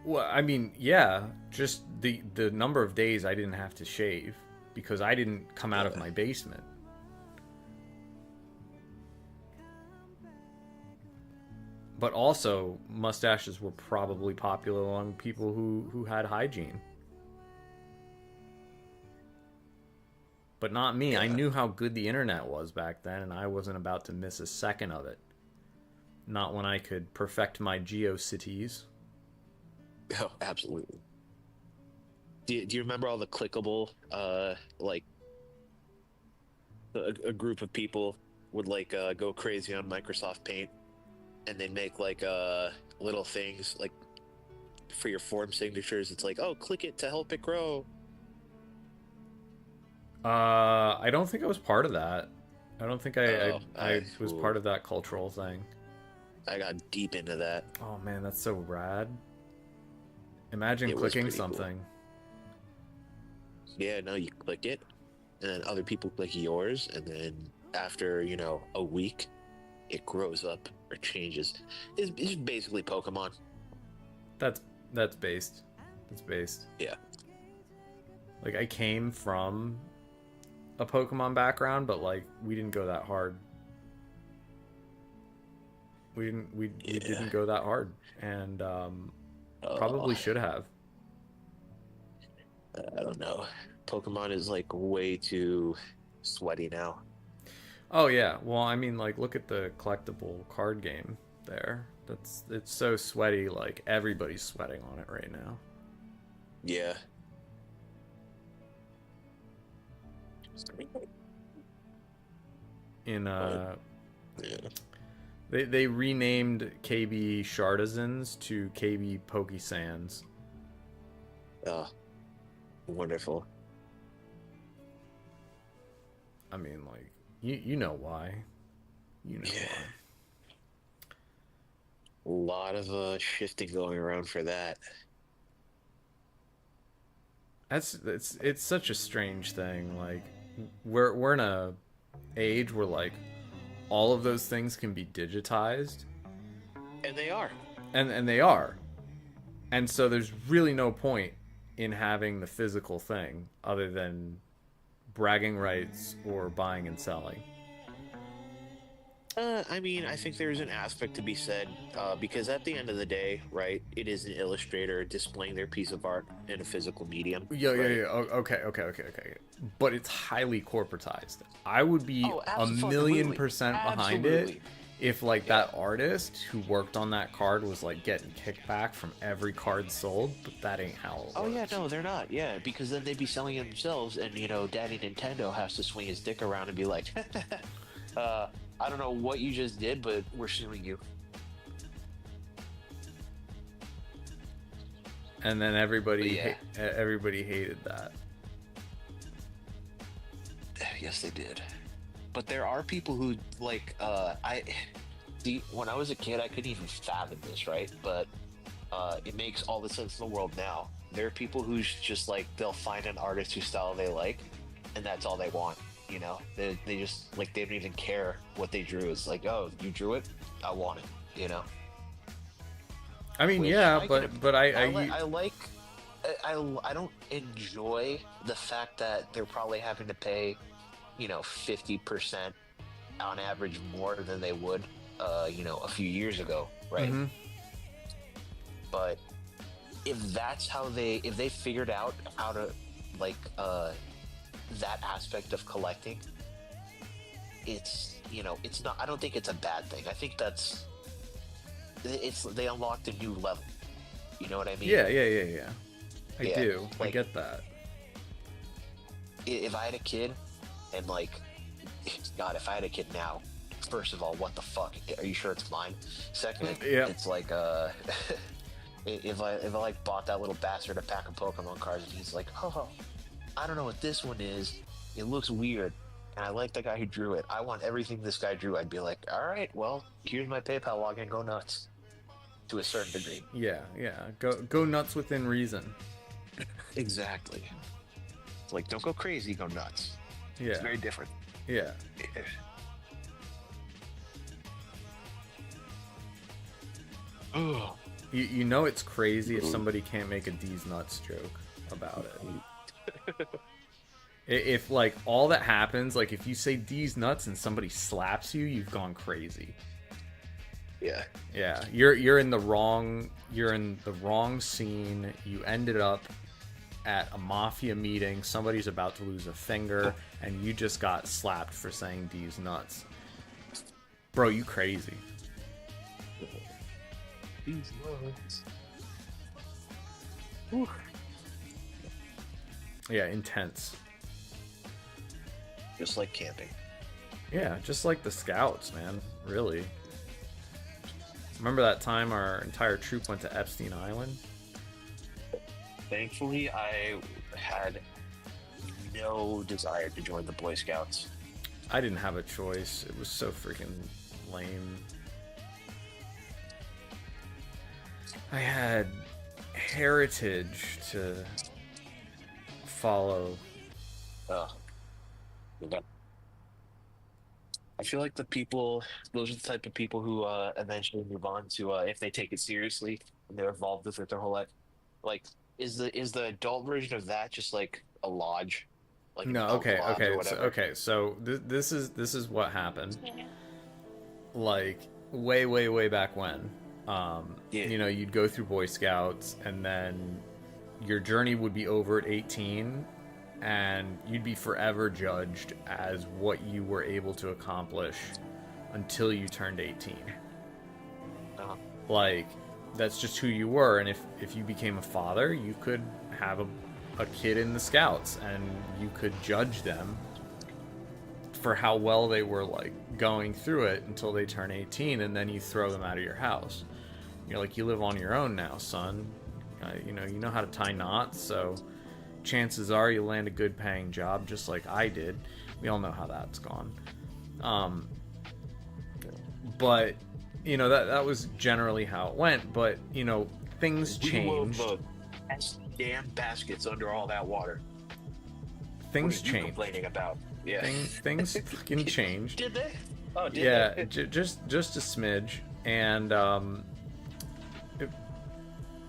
Well, I mean, yeah, just the number of days I didn't have to shave because I didn't come out of Yeah. my basement. But also, mustaches were probably popular among people who had hygiene. But not me. I Yeah. knew how good the internet was back then, and I wasn't about to miss a second of it. Not when I could perfect my GeoCities. Oh, absolutely. Do you remember all the clickable like a group of people would like go crazy on Microsoft Paint and they'd make like little things like for your form signatures. It's like, oh, click it to help it grow. I don't think I was part of that. I don't think Oh, I was part of that cultural thing. I got deep into that. Oh man, that's so rad. Imagine It was clicking pretty cool. something. Yeah, no, you click it, and then other people click yours, and then after, a week, it grows up or changes. It's basically Pokemon. That's that's based. That's based. Yeah. Like I came from a Pokemon background, but like we didn't go that hard. We Yeah. didn't go that hard, and Oh, probably should have. I don't know. Pokemon is like way too sweaty now. Oh yeah, well I mean like look at the collectible card game there. It's so sweaty, like everybody's sweating on it right now. Yeah. In But yeah. they renamed KB Shardizens to KB Pokesands. Oh, wonderful. I mean like you know why. You know Yeah. why. A lot of shifting going around for that. That's it's such a strange thing. Like we're in a age where like all of those things can be digitized, And they are. and they are. And so there's really no point in having the physical thing other than bragging rights or buying and selling. I mean, I think there's an aspect to be said because at the end of the day, right, it is an illustrator displaying their piece of art in a physical medium, right? Yeah. Okay. But it's highly corporatized. I would be Oh, a million absolutely. percent behind it Absolutely. if like Yeah. that artist who worked on that card was like getting kickback from every card sold, but that ain't how it Oh yeah, works. no, they're not. Yeah, because then they'd be selling it themselves, and Daddy Nintendo has to swing his dick around and be like, uh, I don't know what you just did, but we're suing you. And then But yeah, everybody hated that. yes, they did. But there are people who like I see when I was a kid I couldn't even fathom this, right? But it makes all the sense in the world now. There are people who's just like they'll find an artist whose style they like, and that's all they want. They just like they don't even care what they drew. It's like, oh, you drew it, I want it. I mean, Which yeah, I can, but I like. I don't enjoy the fact that they're probably having to pay 50% on average more than they would a few years ago, right? mm-hmm. But if they figured out how to like that aspect of collecting, it's not, I don't think it's a bad thing. I think they unlocked a new level. You know what I mean? Yeah. I Yeah, do. I like get that. if I had a kid, and like, God, if I had a kid now, first of all, what the fuck? Are you sure it's mine? Second, Yeah. it's like if I like bought that little bastard a pack of Pokemon cards, and he's like, oh, I don't know what this one is. It looks weird, and I like the guy who drew it. I want everything this guy drew. I'd be like, all right, well, here's my PayPal login. Go nuts. To a certain degree. Yeah, yeah. Go nuts within reason. Exactly. It's like, don't go crazy, go nuts. Yeah. It's very different. Yeah. Oh. You know it's crazy if somebody can't make a D's nuts joke about it. If like all that happens, like if you say D's nuts and somebody slaps you, you've gone crazy. Yeah. Yeah, you're in the wrong scene. You ended up at a mafia meeting. Somebody's about to lose a finger, and you just got slapped for saying D's nuts. Bro, you crazy. D's nuts. Yeah, intense. Just like camping. Yeah, just like the Scouts, man. Really. Remember that time our entire troop went to Epstein Island? Thankfully, I had no desire to join the Boy Scouts. I didn't have a choice. It was so freaking lame. I had heritage to follow. Yeah. I feel like those are the type of people who eventually move on to, if they take it seriously and they're involved with it their whole life. Like, is the adult version of that just like a lodge? Like No, so this is what happened. Like way back when. Yeah. You know, you'd go through Boy Scouts, and then your journey would be over at 18, and you'd be forever judged as what you were able to accomplish until you turned 18. Uh-huh. Like, that's just who you were, and if you became a father, you could have a kid in the Scouts, and you could judge them for how well they were, like, going through it until they turn 18, and then you throw them out of your house. You're like, you live on your own now, son. You know how to tie knots, so chances are you'll land a good paying job just like I did. We all know how that's gone. But you know, that was generally how it went, but you know, things changed. Damn baskets under all that water. Things what are you changed. Complaining about. Yeah. Things fucking changed. Did they? Oh, did yeah, they? just a smidge, and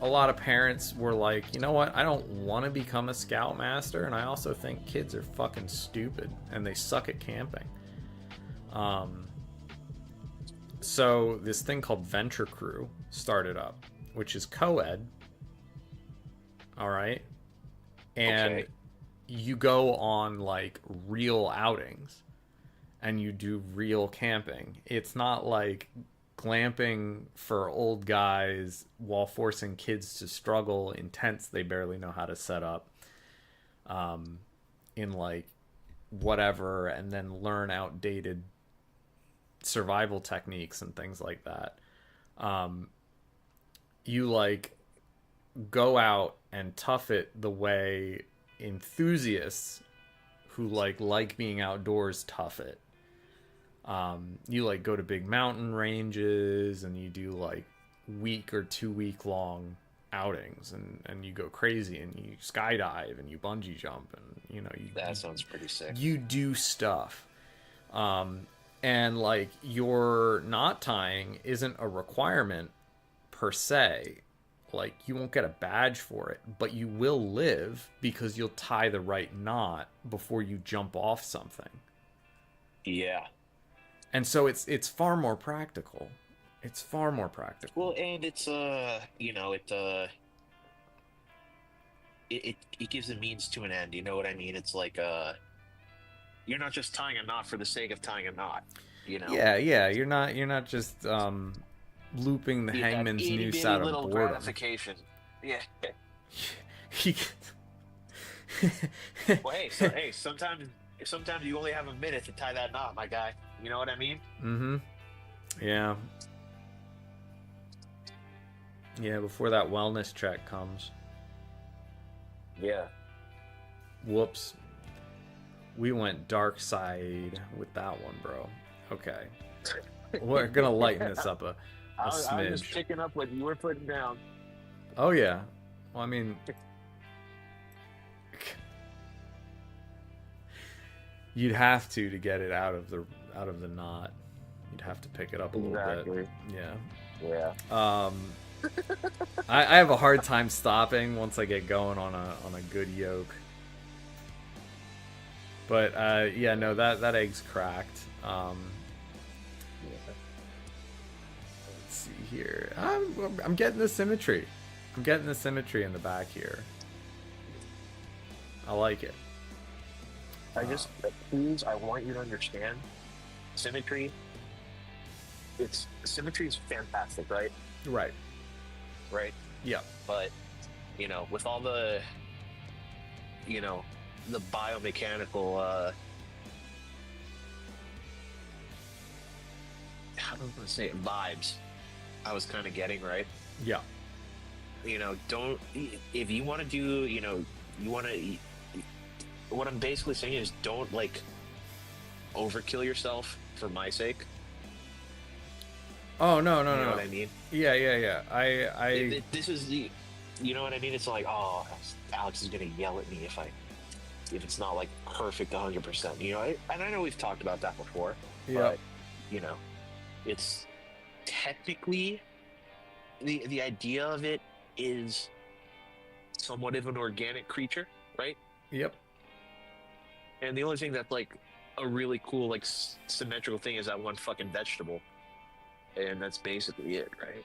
a lot of parents were like, you know what, I don't want to become a scoutmaster, and I also think kids are fucking stupid and they suck at camping. So this thing called Venture Crew started up, which is co-ed. All right. And Okay. you go on like real outings and you do real camping. It's not like glamping for old guys while forcing kids to struggle in tents they barely know how to set up, in like whatever, and then learn outdated survival techniques and things like that. You like go out and tough it the way enthusiasts who like being outdoors tough it. You like go to big mountain ranges and you do like week or 2 week long outings, and you go crazy and you skydive and you bungee jump, and you know, That sounds pretty sick. you do stuff. And like your knot tying isn't a requirement per se. Like you won't get a badge for it, but you will live because you'll tie the right knot before you jump off something. Yeah. And so it's far more practical. It's far more practical. Well, and it's it gives a means to an end. You know what I mean? It's like you're not just tying a knot for the sake of tying a knot. You know? Yeah. You're not just looping the hangman's noose out of little boredom. gratification. Yeah. Well, hey, sometimes you only have a minute to tie that knot, my guy. You know what I mean? Mm-hmm. Yeah. Yeah, before that wellness check comes. Yeah. Whoops. We went dark side with that one, bro. Okay. We're gonna lighten this up a I was just smidge. picking up what you were putting down. Oh yeah. Well, I mean, you'd have to get it out of the knot. You'd have to pick it up a little bit. Yeah. Yeah. I have a hard time stopping once I get going on a good yoke. But yeah, no, that egg's cracked. Let's see here. I'm getting the symmetry. I'm getting the symmetry in the back here. I like it. Please, I want you to understand, symmetry. Symmetry is fantastic, right? Right. Right. Yeah. But with all the, the biomechanical, how do I want to say it, vibes, I was kind of getting, right. Yeah. Don't, if you want to do, you want to. What I'm basically saying is, don't like overkill yourself for my sake. Oh no. You know what I mean? Yeah. This is the, you know what I mean? It's like, oh, Alex is gonna yell at me if it's not like perfect 100%. And I know we've talked about that before. Yeah. But it's technically the idea of it is somewhat of an organic creature, right? Yep. And the only thing that's like a really cool, like symmetrical thing is that one fucking vegetable. And that's basically it, right?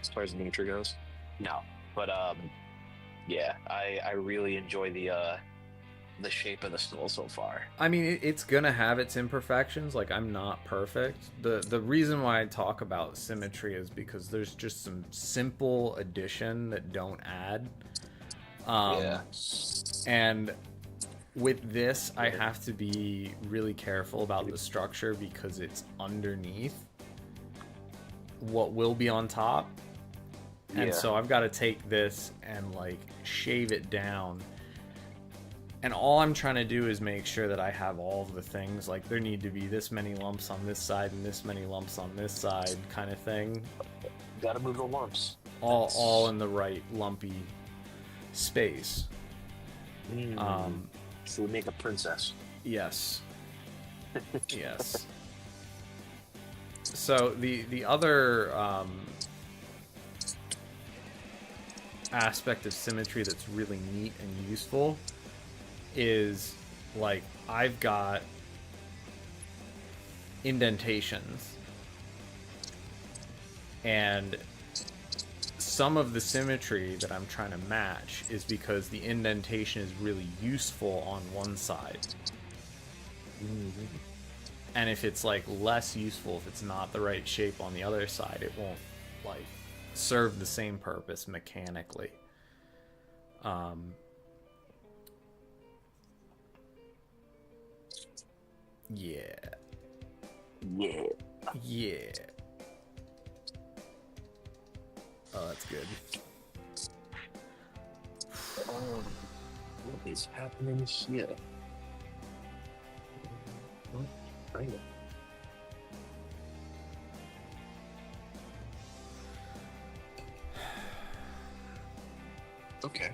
As far as nature goes. No. But yeah, I really enjoy the shape of the skull so far. I mean, it's gonna have its imperfections. Like, I'm not perfect. The reason why I talk about symmetry is because there's just some simple addition that don't add. Yeah. And with this, I have to be really careful about the structure because it's underneath what will be on top. And so I've got to take this and like shave it down. And all I'm trying to do is make sure that I have all of the things. Like, there need to be this many lumps on this side and this many lumps on this side, kind of thing. Gotta move the lumps. All in the right lumpy space. So we make a princess. Yes. Yes. So the other aspect of symmetry that's really neat and useful is, like, I've got indentations, and some of the symmetry that I'm trying to match is because the indentation is really useful on one side. Mm-hmm. And if it's like less useful, if it's not the right shape on the other side, it won't like serve the same purpose mechanically. Yeah. Oh, that's good. What is happening here? I know. Okay.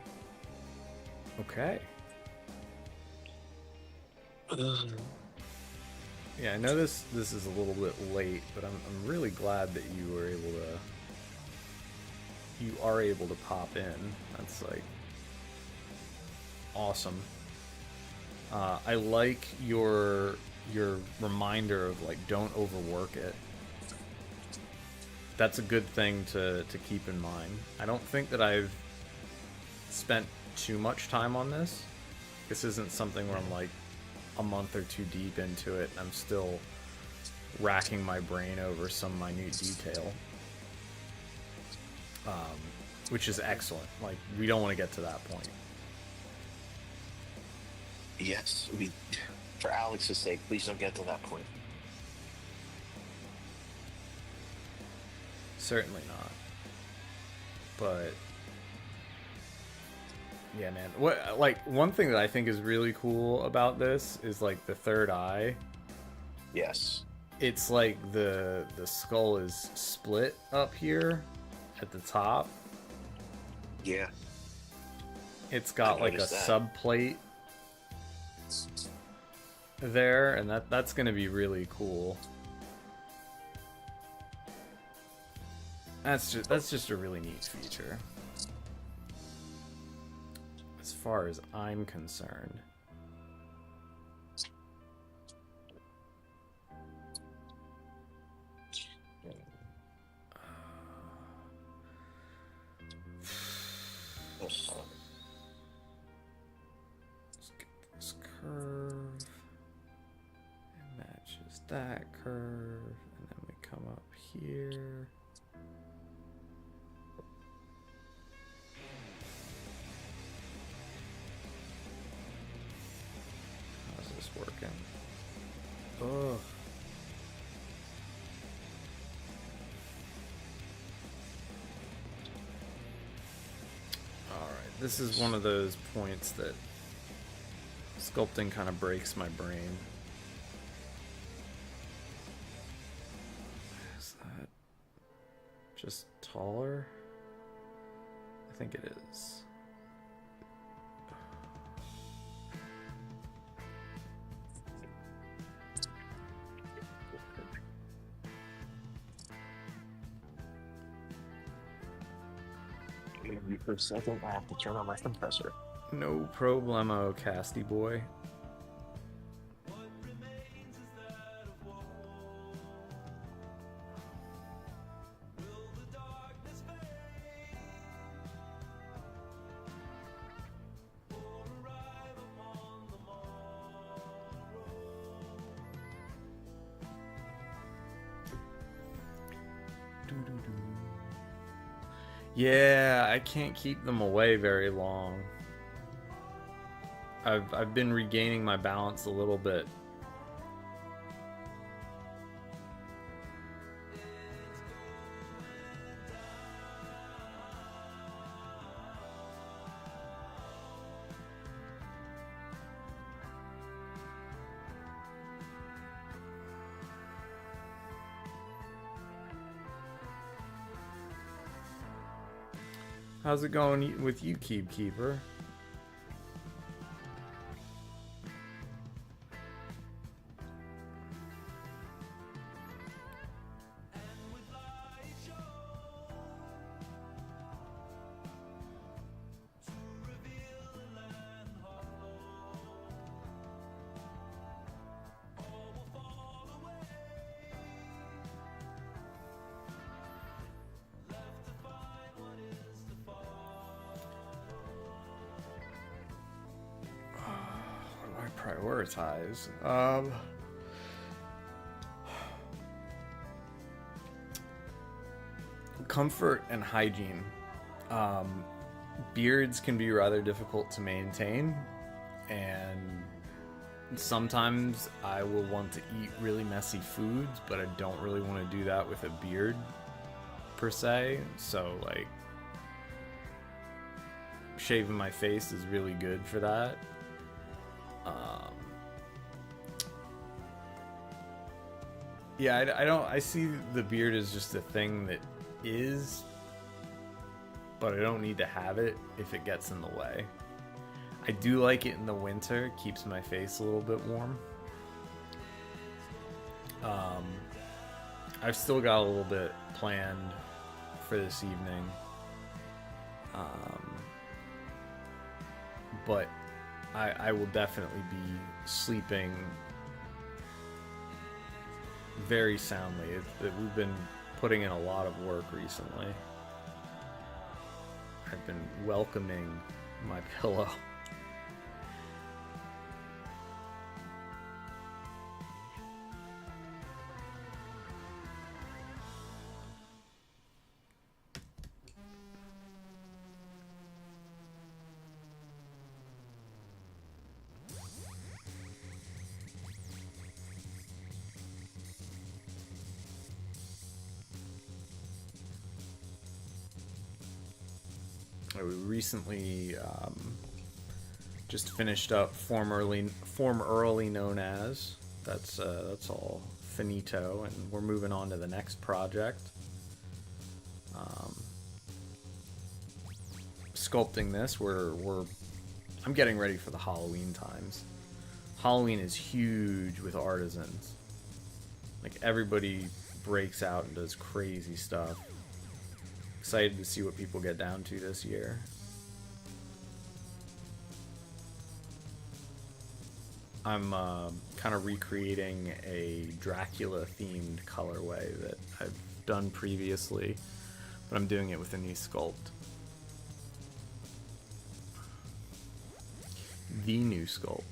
Yeah, I know this is a little bit late, but I'm really glad that you are able to pop in. That's like awesome. I like your reminder of like, don't overwork it. That's a good thing to keep in mind. I don't think that I've spent too much time on this. This isn't something where I'm like a month or two deep into it and I'm still racking my brain over some minute detail. which is excellent. Like, we don't want to get to that point. Yes, for Alex's sake, please don't get to that point. Certainly not. But yeah, man. What, like, one thing that I think is really cool about this is like the third eye. Yes. It's like the skull is split up here at the top. Yeah. It's got like a subplate there, and that's gonna be really cool. That's just a really neat feature, as far as I'm concerned. Let's get this curve. It matches that curve, and then we come up here. How's this working? Ugh. Alright, this is one of those points that sculpting kind of breaks my brain. Is that just taller? I think it is. For a second, I have to turn on my compressor. No problemo, Casty boy. Yeah, I can't keep them away very long. I've been regaining my balance a little bit. How's it going with you, Keep Keeper? Prioritize. Comfort and hygiene. Beards can be rather difficult to maintain, and sometimes I will want to eat really messy foods, but I don't really want to do that with a beard per se. So like shaving my face is really good for that. Yeah, I see the beard as just a thing that is, but I don't need to have it if it gets in the way. I do like it in the winter, it keeps my face a little bit warm. I've still got a little bit planned for this evening. But I will definitely be sleeping very soundly. We've been putting in a lot of work recently. I've been welcoming my pillow. We recently just finished up formerly known as. That's all finito, and we're moving on to the next project. Sculpting this, I'm getting ready for the Halloween times. Halloween is huge with artisans. Like, everybody breaks out and does crazy stuff. Excited to see what people get down to this year. I'm kind of recreating a Dracula-themed colorway that I've done previously, but I'm doing it with a new sculpt. The new sculpt.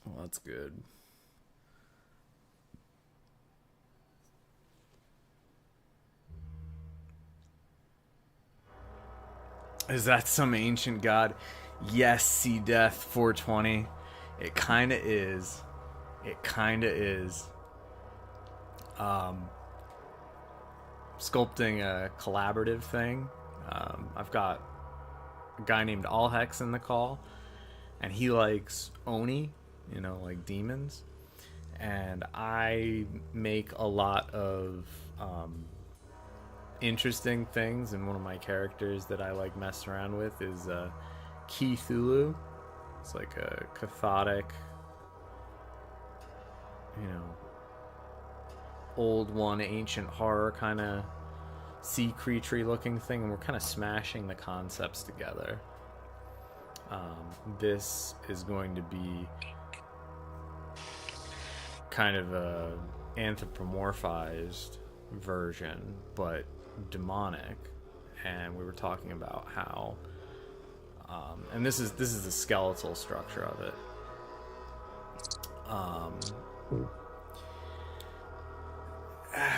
Well, that's good. Is that some ancient god? Yes, see death 420. It kind of is. It kind of is. Sculpting a collaborative thing. I've got a guy named Allhex in the call, and he likes Oni, you know, like demons. And I make a lot of interesting things, and one of my characters that I like mess around with is Cthulhu. It's like a cathodic, you know, old one, ancient horror kind of sea creature looking thing, and we're kind of smashing the concepts together. This is going to be kind of a anthropomorphized version, but demonic. And we were talking about how and this is the skeletal structure of it.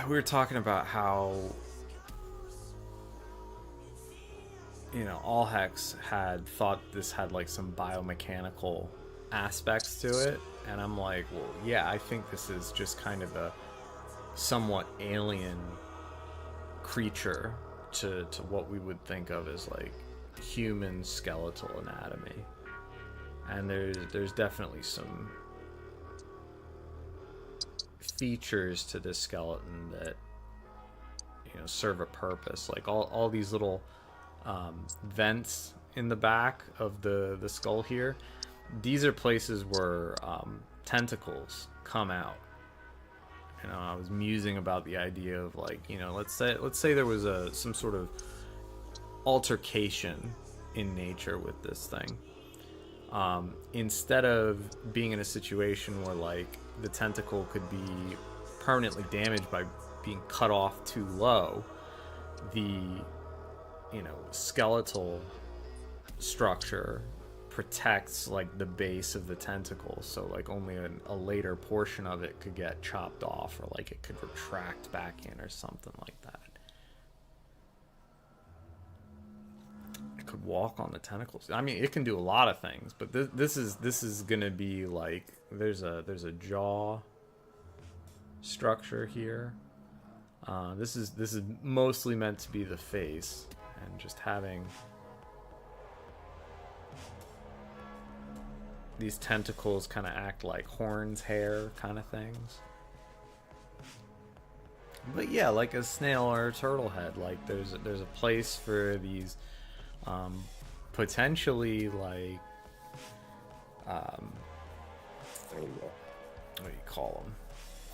We were talking about how, you know, Allhex had thought this had like some biomechanical aspects to it, and I'm like, well, yeah, I think this is just kind of a somewhat alien creature to what we would think of as like human skeletal anatomy. And there's definitely some features to this skeleton that, you know, serve a purpose. Like all these little vents in the back of the skull here, these are places where tentacles come out. You know, I was musing about the idea of, like, you know, let's say there was some sort of altercation in nature with this thing. Instead of being in a situation where, like, the tentacle could be permanently damaged by being cut off too low, the, you know, skeletal structure protects, like, the base of the tentacle, so, like, only a later portion of it could get chopped off, or, like, it could retract back in or something like that. It could walk on the tentacles. I mean, it can do a lot of things, but this is gonna be like there's a jaw structure here. This is mostly meant to be the face, and just having these tentacles kind of act like horns, hair kind of things. But yeah, like a snail or a turtle head, like there's a place for these potentially like what do you call them?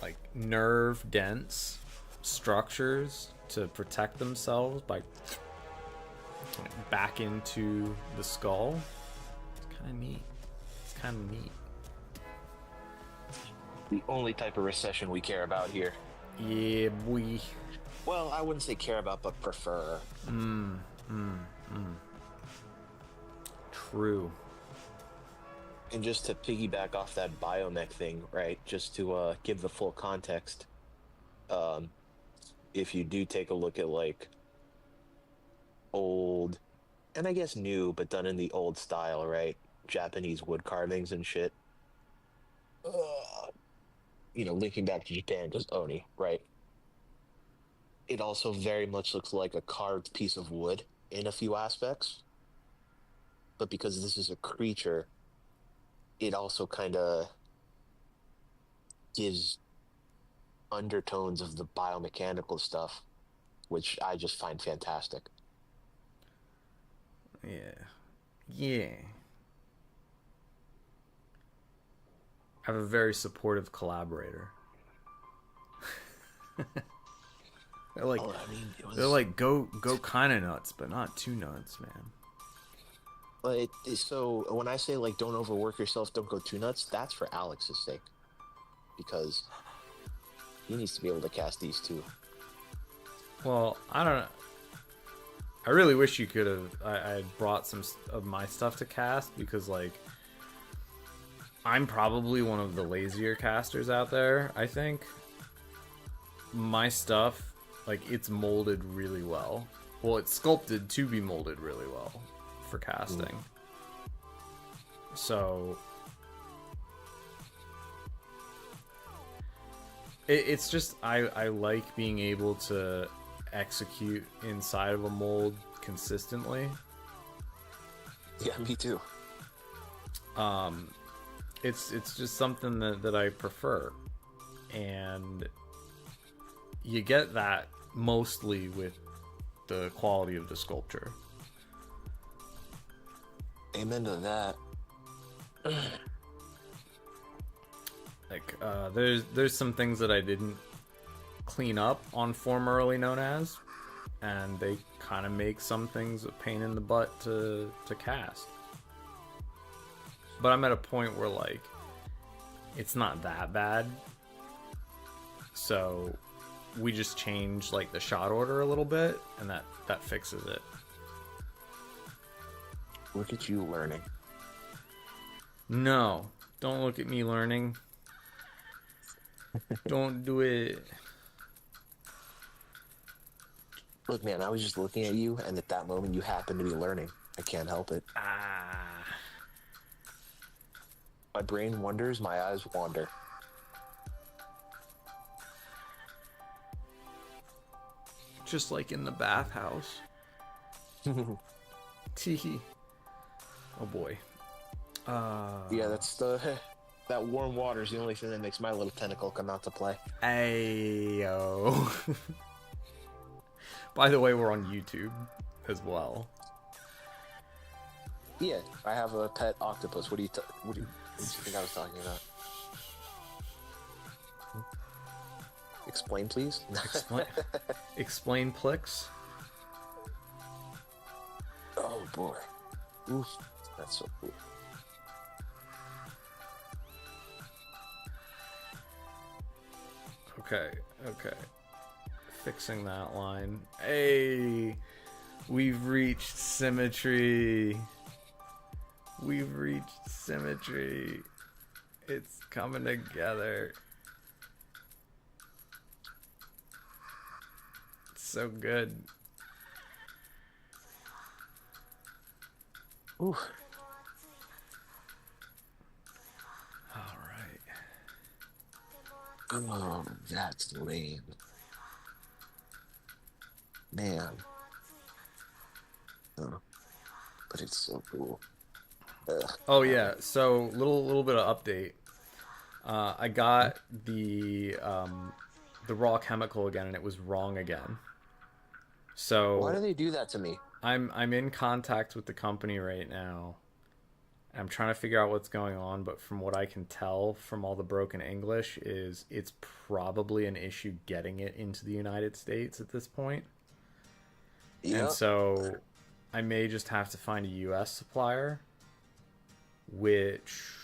Like nerve dense structures to protect themselves by back into the skull. It's kind of neat. It's kind of neat. The only type of recession we care about here. Yeah, boy. Well, I wouldn't say care about, but prefer. True. And just to piggyback off that biomech thing, right? Just to give the full context, if you do take a look at like old, and I guess new, but done in the old style, right? Japanese wood carvings and shit. Linking back to Japan, just Oni, right? It also very much looks like a carved piece of wood in a few aspects. But because this is a creature, it also kind of gives undertones of the biomechanical stuff, which I just find fantastic. Yeah. I have a very supportive collaborator. They're like, they're like go kind of nuts, but not too nuts, man. But so when I say like don't overwork yourself, don't go too nuts, that's for Alex's sake, because he needs to be able to cast these too. Well, I don't know. I really wish you could have. I had brought some of my stuff to cast, because like I'm probably one of the lazier casters out there. I think my stuff, like, it's molded really well. Well, it's sculpted to be molded really well for casting. So it's just I like being able to execute inside of a mold consistently. Yeah, me too. It's just something that I prefer, and you get that mostly with the quality of the sculpture. Amen to that. Like there's some things that I didn't clean up on formerly known as, and they kind of make some things a pain in the butt to cast. But I'm at a point where like it's not that bad, so we just change like the shot order a little bit, and that fixes it. Look at you learning. No, don't look at me learning. Don't do it. Look, man, I was just looking at you, and at that moment you happened to be learning. I can't help it. My brain wanders, my eyes wander. Just like in the bathhouse. Teehee. Oh boy. Yeah, that's that warm water is the only thing that makes my little tentacle come out to play. Ayo. By the way, we're on YouTube as well. Yeah, I have a pet octopus. What do you think I was talking about? Explain, please. Explain, Plix. Oh boy. Oof, that's so cool. Okay. Fixing that line. Hey, we've reached symmetry. It's coming together. It's so good. Ooh. All right. Oh, that's lame. Man. Oh, but it's so cool. Ugh. Oh All right. yeah. So little bit of update. I Hmm? got the raw chemical again, and it was wrong again. Why So do they do that to me? I'm in contact with the company right now. I'm trying to figure out what's going on, but from what I can tell from all the broken English is it's probably an issue getting it into the United States at this point. And Yep. so I may just have to find a US supplier, which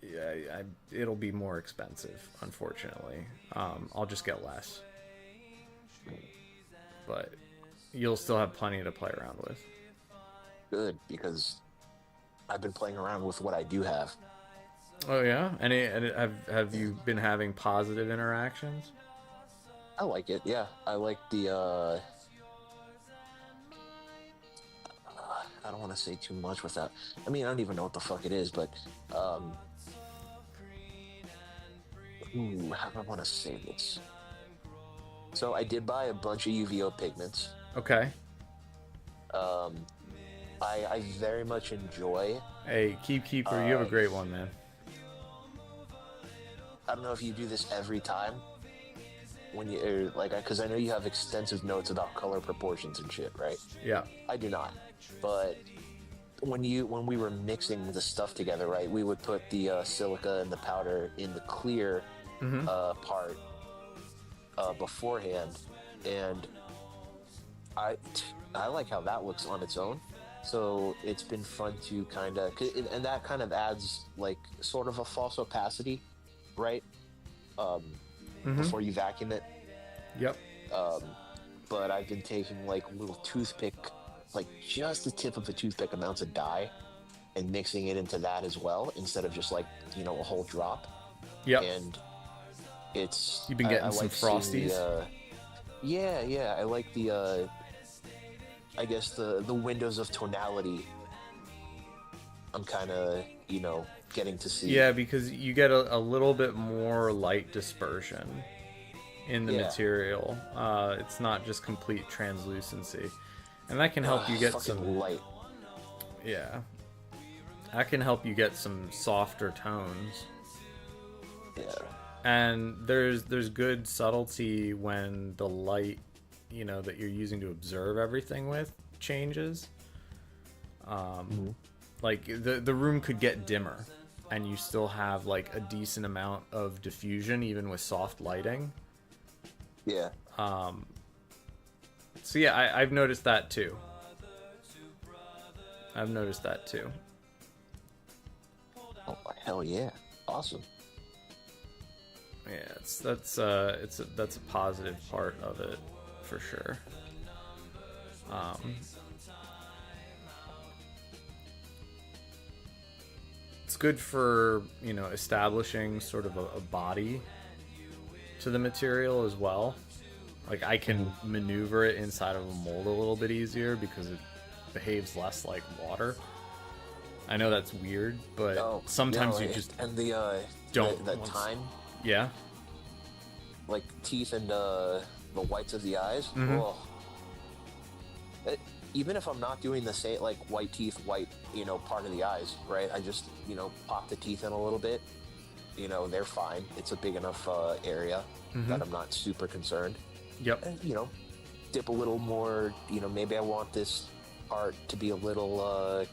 yeah, it'll be more expensive, unfortunately. I'll just get less, but you'll still have plenty to play around with. Good, because I've been playing around with what I do have. Oh yeah, and have you been having positive interactions? I like it. Yeah, I like the. I don't want to say too much without. I mean, I don't even know what the fuck it is, but um, how do I want to say this? So I did buy a bunch of UVO pigments. Okay. Um, I very much enjoy. Hey, Keeper, you have a Uh, great one, man. I don't know if you do this every time when you like, because I know you have extensive notes about color proportions and shit, right? Yeah. I do not, but when we were mixing the stuff together, right, we would put the silica and the powder in the clear Mm-hmm. part beforehand, and I I like how that looks on its own. So it's been fun to kind of, and that kind of adds like sort of a false opacity, right? Um, Mm-hmm. before you vacuum it. Yep. Um, but I've been taking like little toothpick, like just the tip of a toothpick amounts of dye, and mixing it into that as well instead of just like a whole drop. Yep. And it's You've been I getting some like seeing the frosties. yeah, I like the I guess the windows of tonality. I'm kind of getting to see. Yeah, because you get a little bit more light dispersion in the Yeah. material. It's not just complete translucency, and that can help you get Fucking some. light. Yeah, that can help you get some softer tones. Yeah. And there's good subtlety when the light, that you're using to observe everything with changes. Mhm. Like the room could get dimmer, and you still have like a decent amount of diffusion even with soft lighting. Yeah. So yeah, I've noticed that too. I've noticed that too. Oh hell yeah. Awesome. Yeah, that's a positive part of it for sure. Um, it's good for establishing sort of a body to the material as well. Like I can Mhm. maneuver it inside of a mold a little bit easier because it behaves less like water. I know that's weird, but Oh no, sometimes you just and don't the want. time, Yeah. like teeth and the whites of the eyes. Mm-hmm. Oh, it, even if I'm not doing the same like white teeth, white part of the eyes, right? I just pop the teeth in a little bit. They're fine. It's a big enough area Mm-hmm. that I'm not super concerned. Yep. And dip a little more. Maybe I want this part to be a little a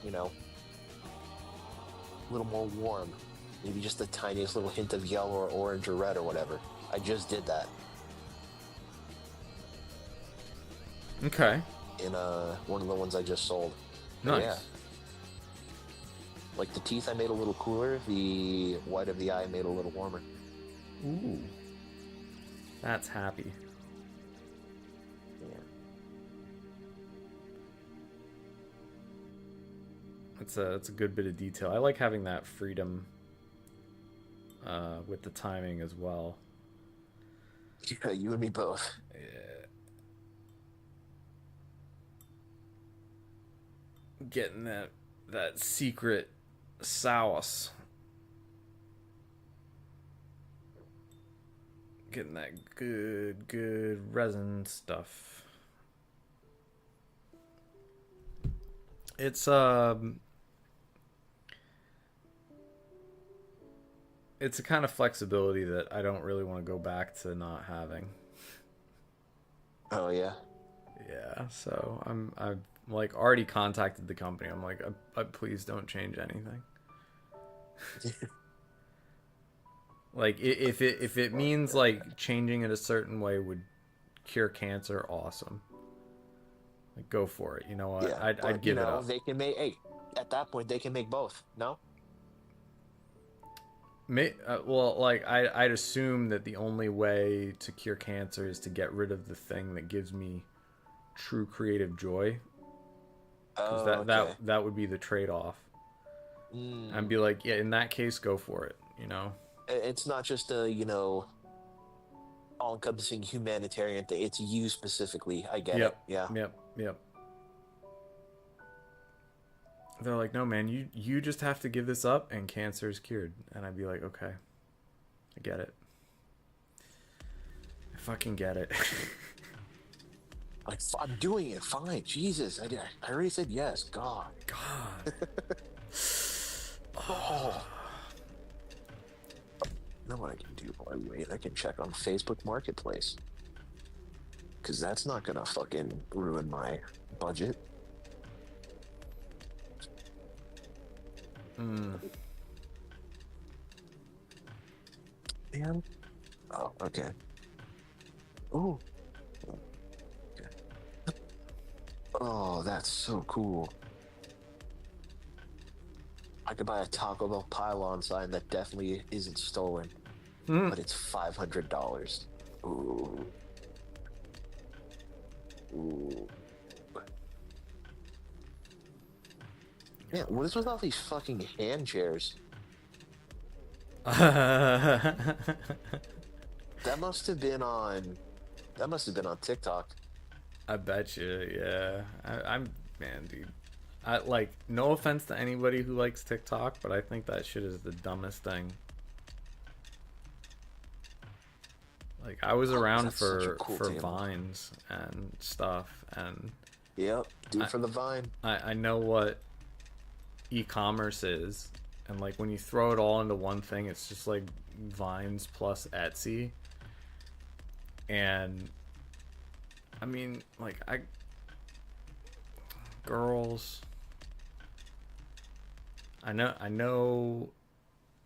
little more warm. Maybe just the tiniest little hint of yellow or orange or red or whatever. I just did that Okay. in one of the ones I just sold. But yeah, Nice. like the teeth I made a little cooler, the white of the eye made a little warmer. Ooh. That's happy. Yeah. That's a good bit of detail. I like having that freedom with the timing as well. Yeah, you and me both. getting that secret sauce. Getting that good resin stuff. It's a kind of flexibility that I don't really want to go back to not having. Oh yeah. Yeah, so I've like already contacted the company. I'm like, please don't change anything. Like if it means like changing it a certain way would cure cancer, awesome. Like go for it. You know what? Yeah, I'd give it up. they can make. Hey, at that point, they can make both. No. Well, like I'd assume that the only way to cure cancer is to get rid of the thing that gives me true creative joy. Because Okay. that would be the trade-off. I'd be like, yeah, in that case, go for it. You know. It's not just a all-encompassing humanitarian thing. It's you specifically. I get it. Yeah. Yep. They're like, no, man, you just have to give this up and cancer is cured. And I'd be like, okay, I get it. I fucking get it. Like, I'm doing it. Fine. Jesus. I already said yes. God. Oh. You know what I can do while I wait? I can check on Facebook Marketplace. Because that's not going to fucking ruin my budget. Man. Oh, okay. Ooh. Okay. Oh, that's so cool. I could buy a Taco Bell pylon sign that definitely isn't stolen, but it's $500. Ooh. Ooh. Yeah, what is with all these fucking hand chairs? That must have been on TikTok. I bet you, yeah. I'm man, dude. I like no offense to anybody who likes TikTok, but I think that shit is the dumbest thing. Like I was around for Vines and stuff, and yep, do it for the Vine. I know what e-commerce is, and like when you throw it all into one thing, it's just like Vines plus Etsy. And I mean, like girls, I know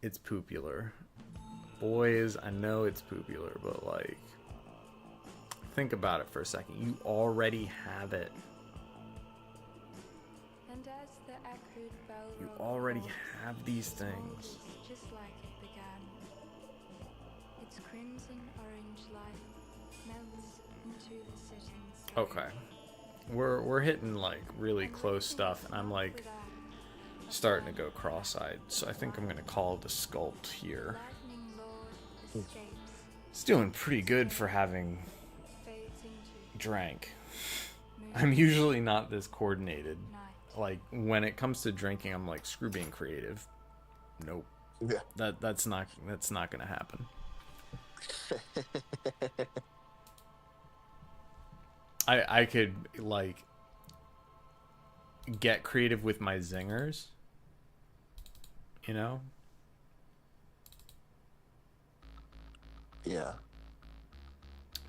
it's popular. Boys, I know it's popular, but like think about it for a second. You already have it. You already have these things. Just like it began. Its crimson orange light melts into the setting sky. Okay. We're hitting like really close stuff, and I'm like starting to go cross-eyed. So I think I'm gonna call the sculpt here. It's doing pretty good for having drank. I'm usually not this coordinated. Like when it comes to drinking, I'm like, screw being creative. Nope. Yeah. That's not gonna happen. I could like get creative with my zingers, you know? Yeah.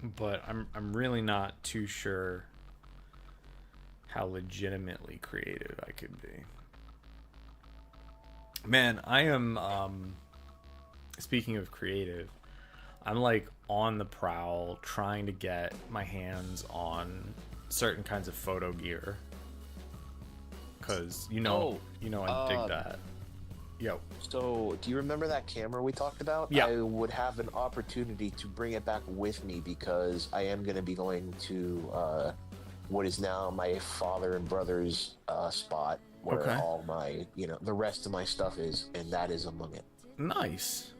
But I'm really not too sure how legitimately creative I could be. Man, I am speaking of creative, I'm like on the prowl trying to get my hands on certain kinds of photo gear. Cause I dig that. Yo. So, do you remember that camera we talked about? Yeah. I would have an opportunity to bring it back with me because I am going to be going to what is now my father and brother's spot where all my, the rest of my stuff is, and that is among it. Nice.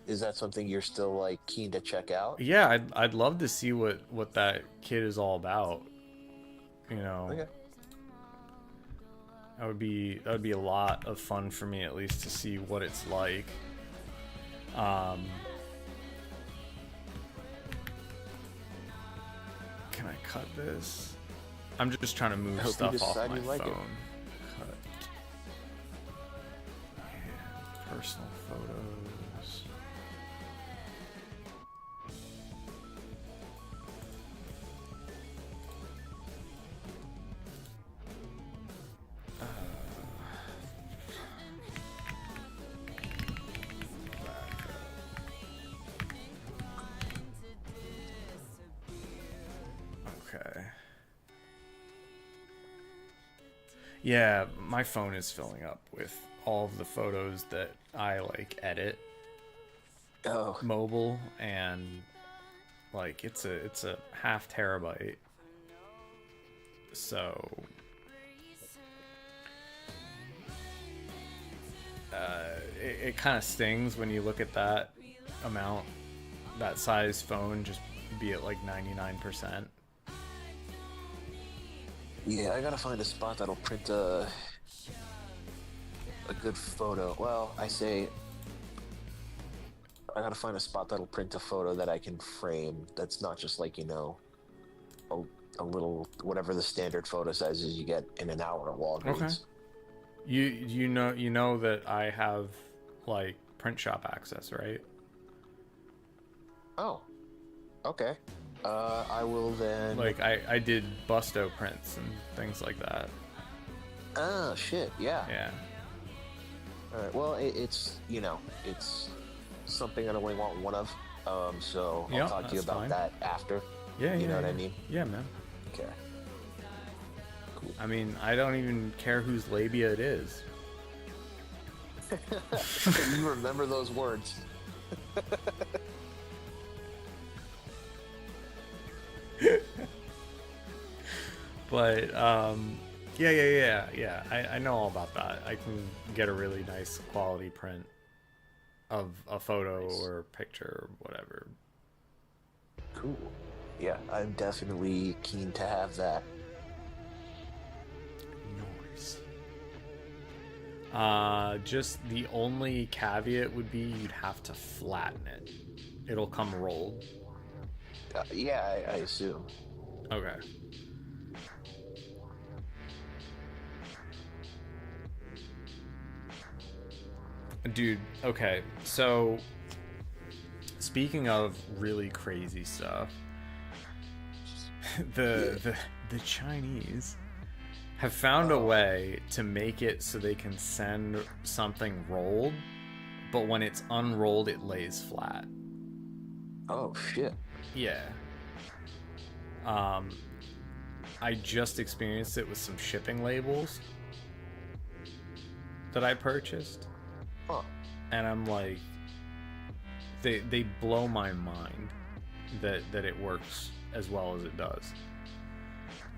Is that something you're still like keen to check out? Yeah, I'd love to see what that kid is all about. You know. Okay. That would be a lot of fun for me, at least, to see what it's like. Can I cut this? I'm just trying to move stuff off my phone. Like cut. And personal photos. Okay. Yeah, my phone is filling up with all of the photos that I like edit mobile, and like it's a half terabyte. So it kind of stings when you look at that amount, that size phone just be at like 99%. Yeah, I gotta find a spot that'll print a good photo. Well, I gotta find a spot that'll print a photo that I can frame. That's not just like, a little, whatever the standard photo sizes you get in an hour at Walgreens. Okay. You know that I have like print shop access, right? Oh, okay. I will then. Like I did busto prints and things like that. Oh shit! Yeah. Yeah. All right. Well, it's something I only want one of. So I'll talk to you about that after. Yeah. You know what I mean? Yeah, man. Okay. Cool. I mean, I don't even care whose labia it is. You remember those words. But yeah. I know all about that. I can get a really nice quality print of a photo or picture or whatever. Cool. Yeah, I'm definitely keen to have that. Nice. Just the only caveat would be you'd have to flatten it. It'll come rolled. Yeah, I assume. Okay. Dude, okay, so speaking of really crazy stuff, the Chinese have found a way to make it so they can send something rolled, but when it's unrolled, it lays flat. Oh shit. Yeah. I just experienced it with some shipping labels that I purchased. Huh. And I'm like, they blow my mind that it works as well as it does.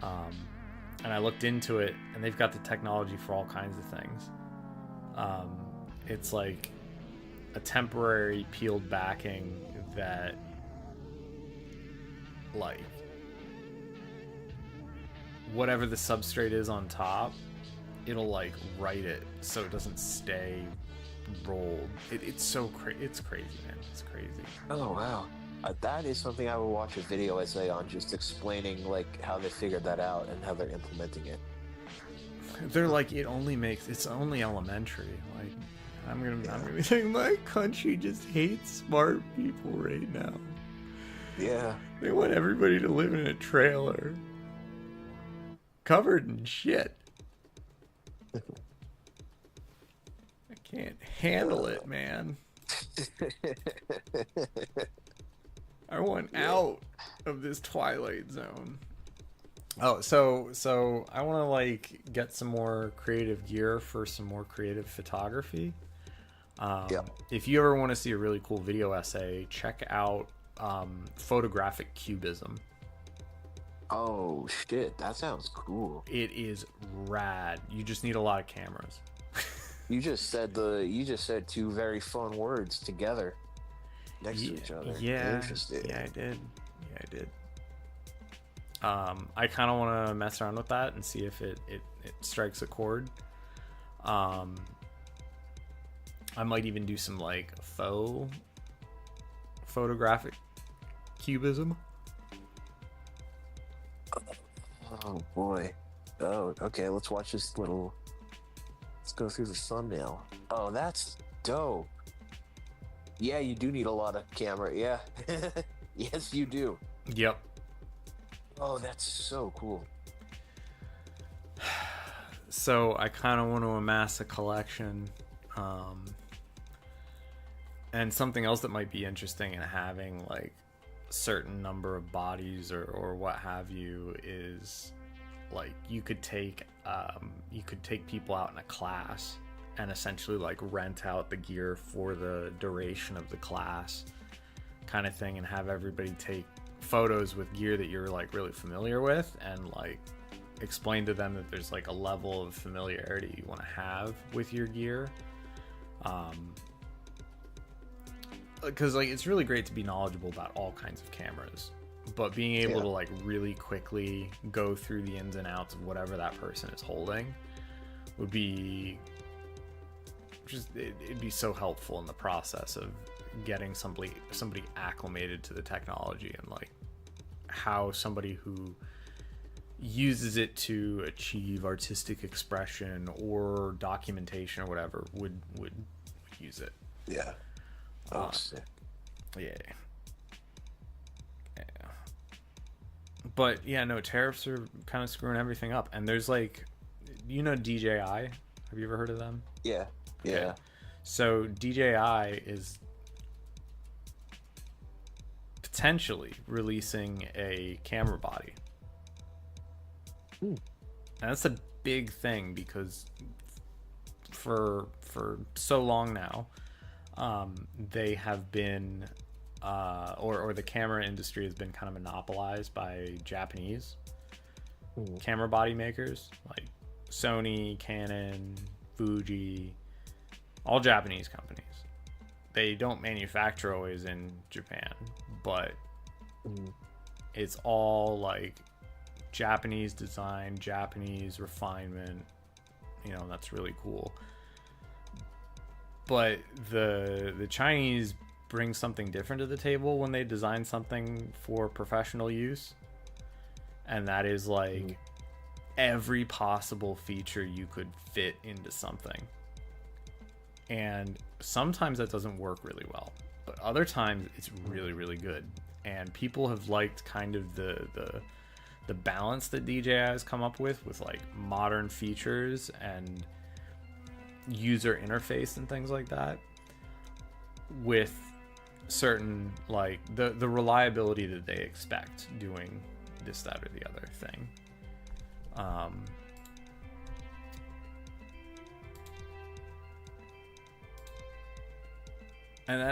And I looked into it, and they've got the technology for all kinds of things. It's like a temporary peeled backing that, like, whatever the substrate is on top, it'll like write it so it doesn't stay rolled. It's so it's crazy, man. It's crazy. Oh wow. That is something I would watch a video essay on, just explaining like how they figured that out and how they're implementing it. They're like, it's only elementary. Like, I'm gonna be saying my country just hates smart people right now. Yeah. They want everybody to live in a trailer covered in shit. I can't handle it, man. I want out of this Twilight Zone. Oh, so I want to like get some more creative gear for some more creative photography. If you ever want to see a really cool video essay, check out Photographic Cubism. Oh shit, that sounds cool. It is rad. You just need a lot of cameras. You just said two very fun words together next to each other. Yeah. Interesting. Yeah, I did. I kind of want to mess around with that and see if it strikes a chord. I might even do some like photographic cubism. Oh boy. Oh, okay. Let's watch this little. Let's go through the thumbnail. Oh, that's dope. Yeah, you do need a lot of camera. Yeah. Yes, you do. Yep. Oh, that's so cool. So I kind of want to amass a collection. And something else that might be interesting in having like a certain number of bodies or what have you is like you could take people out in a class and essentially like rent out the gear for the duration of the class kind of thing, and have everybody take photos with gear that you're like really familiar with, and like explain to them that there's like a level of familiarity you want to have with your gear. Because like it's really great to be knowledgeable about all kinds of cameras, but being able to like really quickly go through the ins and outs of whatever that person is holding would be just it'd be so helpful in the process of getting somebody acclimated to the technology, and like how somebody who uses it to achieve artistic expression or documentation or whatever would use it. Yeah. Oh, sick. Yeah. But yeah, no, tariffs are kind of screwing everything up. And there's like, DJI? Have you ever heard of them? Yeah. Yeah. Okay. So DJI is potentially releasing a camera body. And that's a big thing because for so long now, they have been or the camera industry has been kind of monopolized by Japanese camera body makers like Sony, Canon, Fuji, all Japanese companies. They don't manufacture always in Japan, but it's all like Japanese design, Japanese refinement, that's really cool. But the Chinese bring something different to the table when they design something for professional use, and that is like every possible feature you could fit into something. And sometimes that doesn't work really well, but other times it's really, really good. And people have liked kind of the balance that DJI has come up with like modern features and user interface and things like that, with certain like the reliability that they expect doing this, that, or the other thing. And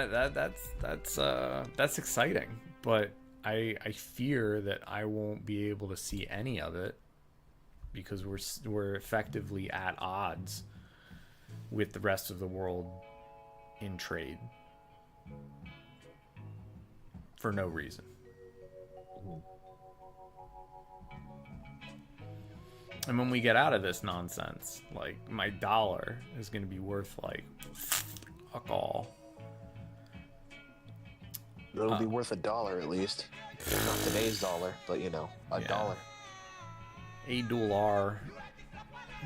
that's exciting, but I fear that I won't be able to see any of it because we're effectively at odds with the rest of the world in trade for no reason. And when we get out of this nonsense, like my dollar is going to be worth like fuck all. It'll be worth $1 at least. Not today's dollar, but $1. $8.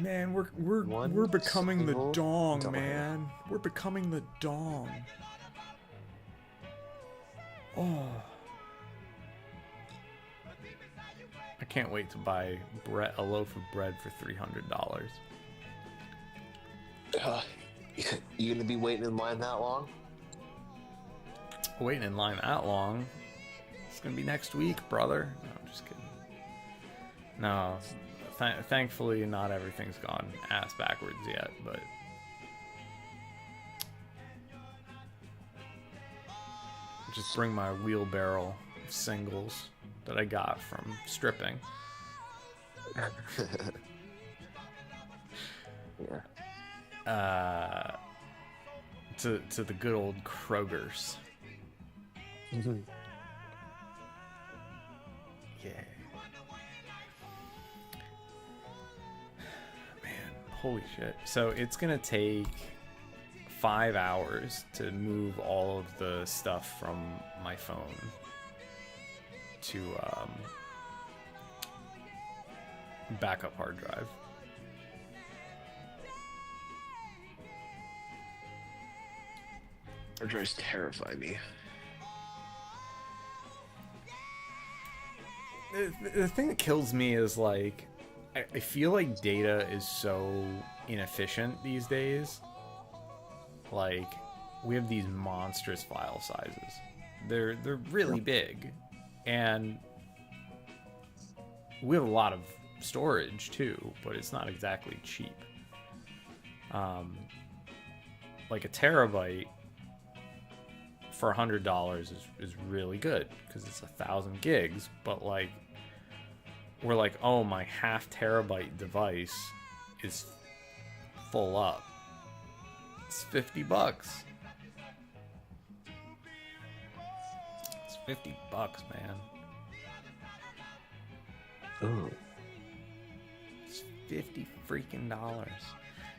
Man, we're becoming the dong, dollar. man. We're becoming the dong. Oh. I can't wait to buy a loaf of bread for $300. You gonna be waiting in line that long? Waiting in line that long? It's gonna be next week, brother. No, I'm just kidding. No, thankfully not everything's gone ass backwards yet, but just bring my wheelbarrow of singles that I got from stripping. To the good old Kroger's. Yeah. Man, holy shit. So it's gonna take 5 hours to move all of the stuff from my phone to backup hard drive. Hard drives terrify me. The thing that kills me is like I feel like data is so inefficient these days. Like we have these monstrous file sizes. They're really big, and we have a lot of storage too, but it's not exactly cheap. Like a terabyte for $100 is really good because it's 1,000 gigs, but like we're like, oh, my half terabyte device is full up. It's $50. It's $50, man. Oh. It's $50 freaking dollars.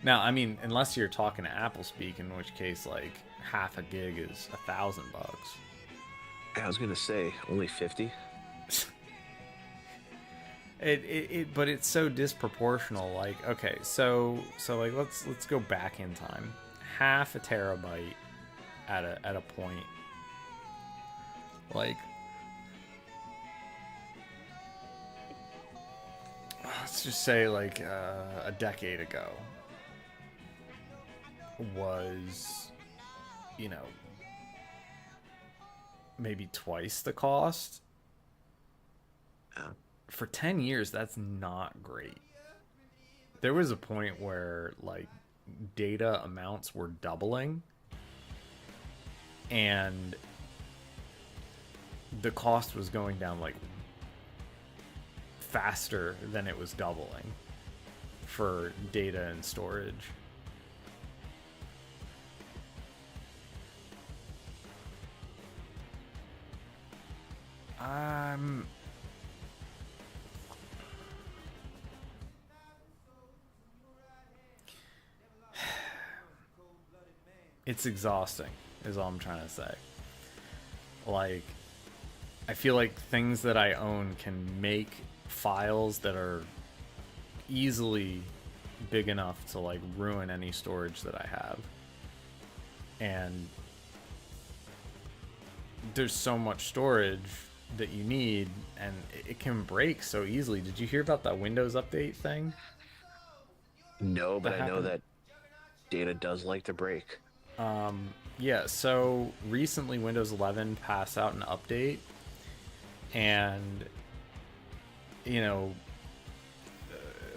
Now, I mean, unless you're talking to Apple speak, in which case, like, half a gig is $1,000. I was gonna say only 50. But it's so disproportional. Like, okay, so like let's go back in time. Half a terabyte at a point. Like, let's just say like a decade ago was, you know, maybe twice the cost. For 10 years, that's not great. There was a point where like data amounts were doubling and the cost was going down like faster than it was doubling for data and storage. It's exhausting, is all I'm trying to say. Like, I feel like things that I own can make files that are easily big enough to, like, ruin any storage that I have. And there's so much storage that you need, and it can break so easily. Did you hear about that Windows update thing? No, but I know that data does like to break. Yeah, so recently Windows 11 passed out an update, and, you know,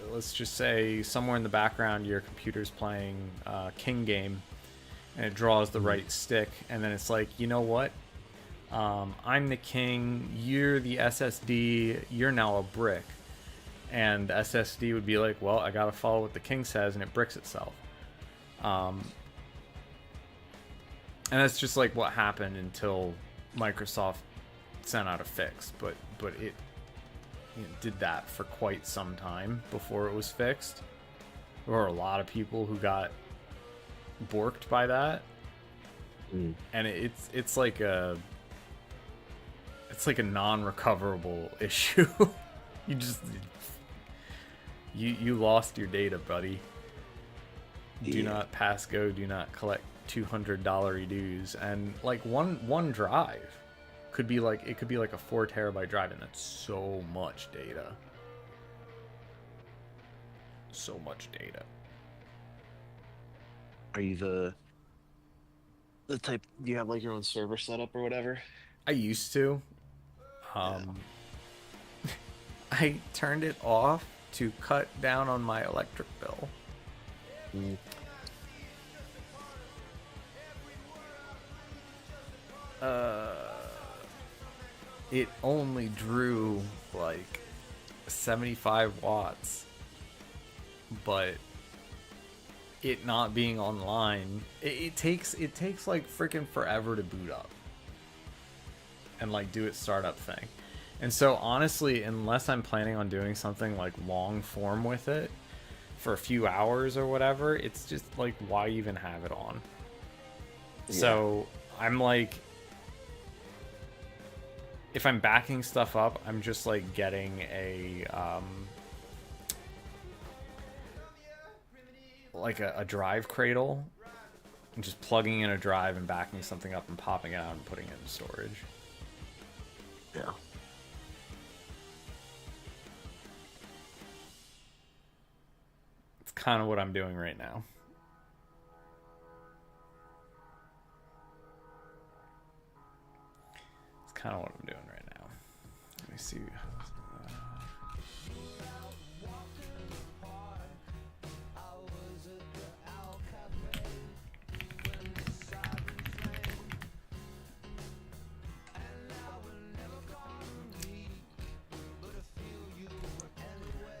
let's just say somewhere in the background your computer's playing King game, and it draws the right stick, and then it's like, you know what? I'm the king, you're the SSD, you're now a brick. And the SSD would be like, well, I gotta follow what the king says, and it bricks itself. And that's just like what happened until Microsoft sent out a fix, but it, you know, did that for quite some time before it was fixed. There were a lot of people who got borked by that, and it's like a non-recoverable issue. you lost your data, buddy. Do not pass go. Do not collect $200 dues. And like one drive could be like a 4 terabyte drive, and that's so much data. So much data. Are you the type, do you have like your own server setup or whatever? I used to. I turned it off to cut down on my electric bill. It only drew like 75 watts, but it not being online, it takes like freaking forever to boot up and like do its startup thing. And so honestly, unless I'm planning on doing something like long form with it, for a few hours or whatever, it's just like, why even have it on? Yeah. So I'm like, if I'm backing stuff up, I'm just like getting a like a drive cradle and just plugging in a drive and backing something up and popping it out and putting it in storage. Yeah. It's kind of what I'm doing right now. It's kind of what I'm doing right now. Let me see.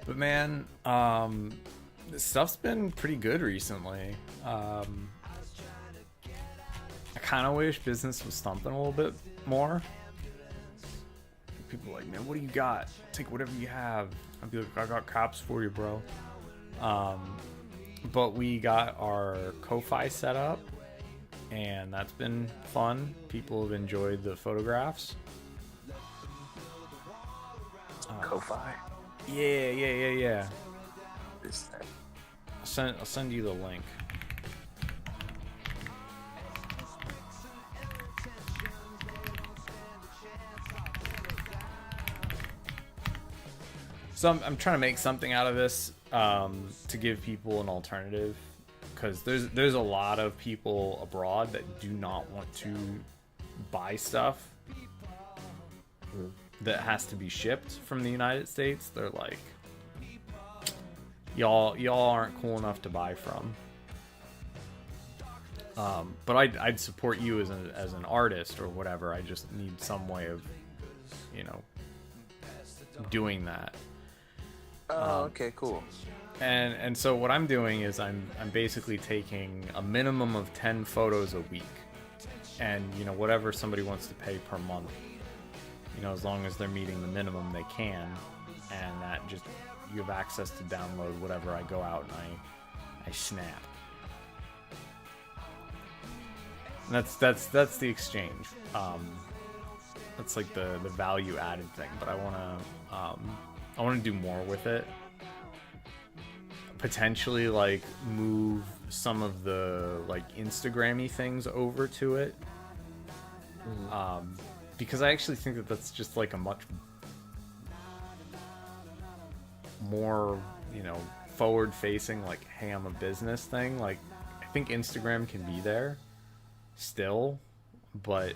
But man, this stuff's been pretty good recently. I kind of wish business was thumping a little bit more. People are like, man, what do you got? Take whatever you have. I'd be like, I got cops for you, bro. But we got our Ko-Fi set up, and that's been fun. People have enjoyed the photographs. Ko-Fi. Yeah. Is that? I'll send you the link. So I'm trying to make something out of this to give people an alternative, because there's a lot of people abroad that do not want to buy stuff that has to be shipped from the United States. They're like, y'all aren't cool enough to buy from. But I'd support you as an artist or whatever. I just need some way of, doing that. Oh, okay, cool. And so what I'm doing is I'm basically taking a minimum of 10 photos a week, and whatever somebody wants to pay per month, as long as they're meeting the minimum they can, and that just, you have access to download whatever I go out and I snap. And that's the exchange. That's like the value added thing, but I want to do more with it. Potentially like move some of the like Instagram-y things over to it. Because I actually think that that's just like a much more, forward-facing, like, hey, I'm a business thing. Like, I think Instagram can be there still, but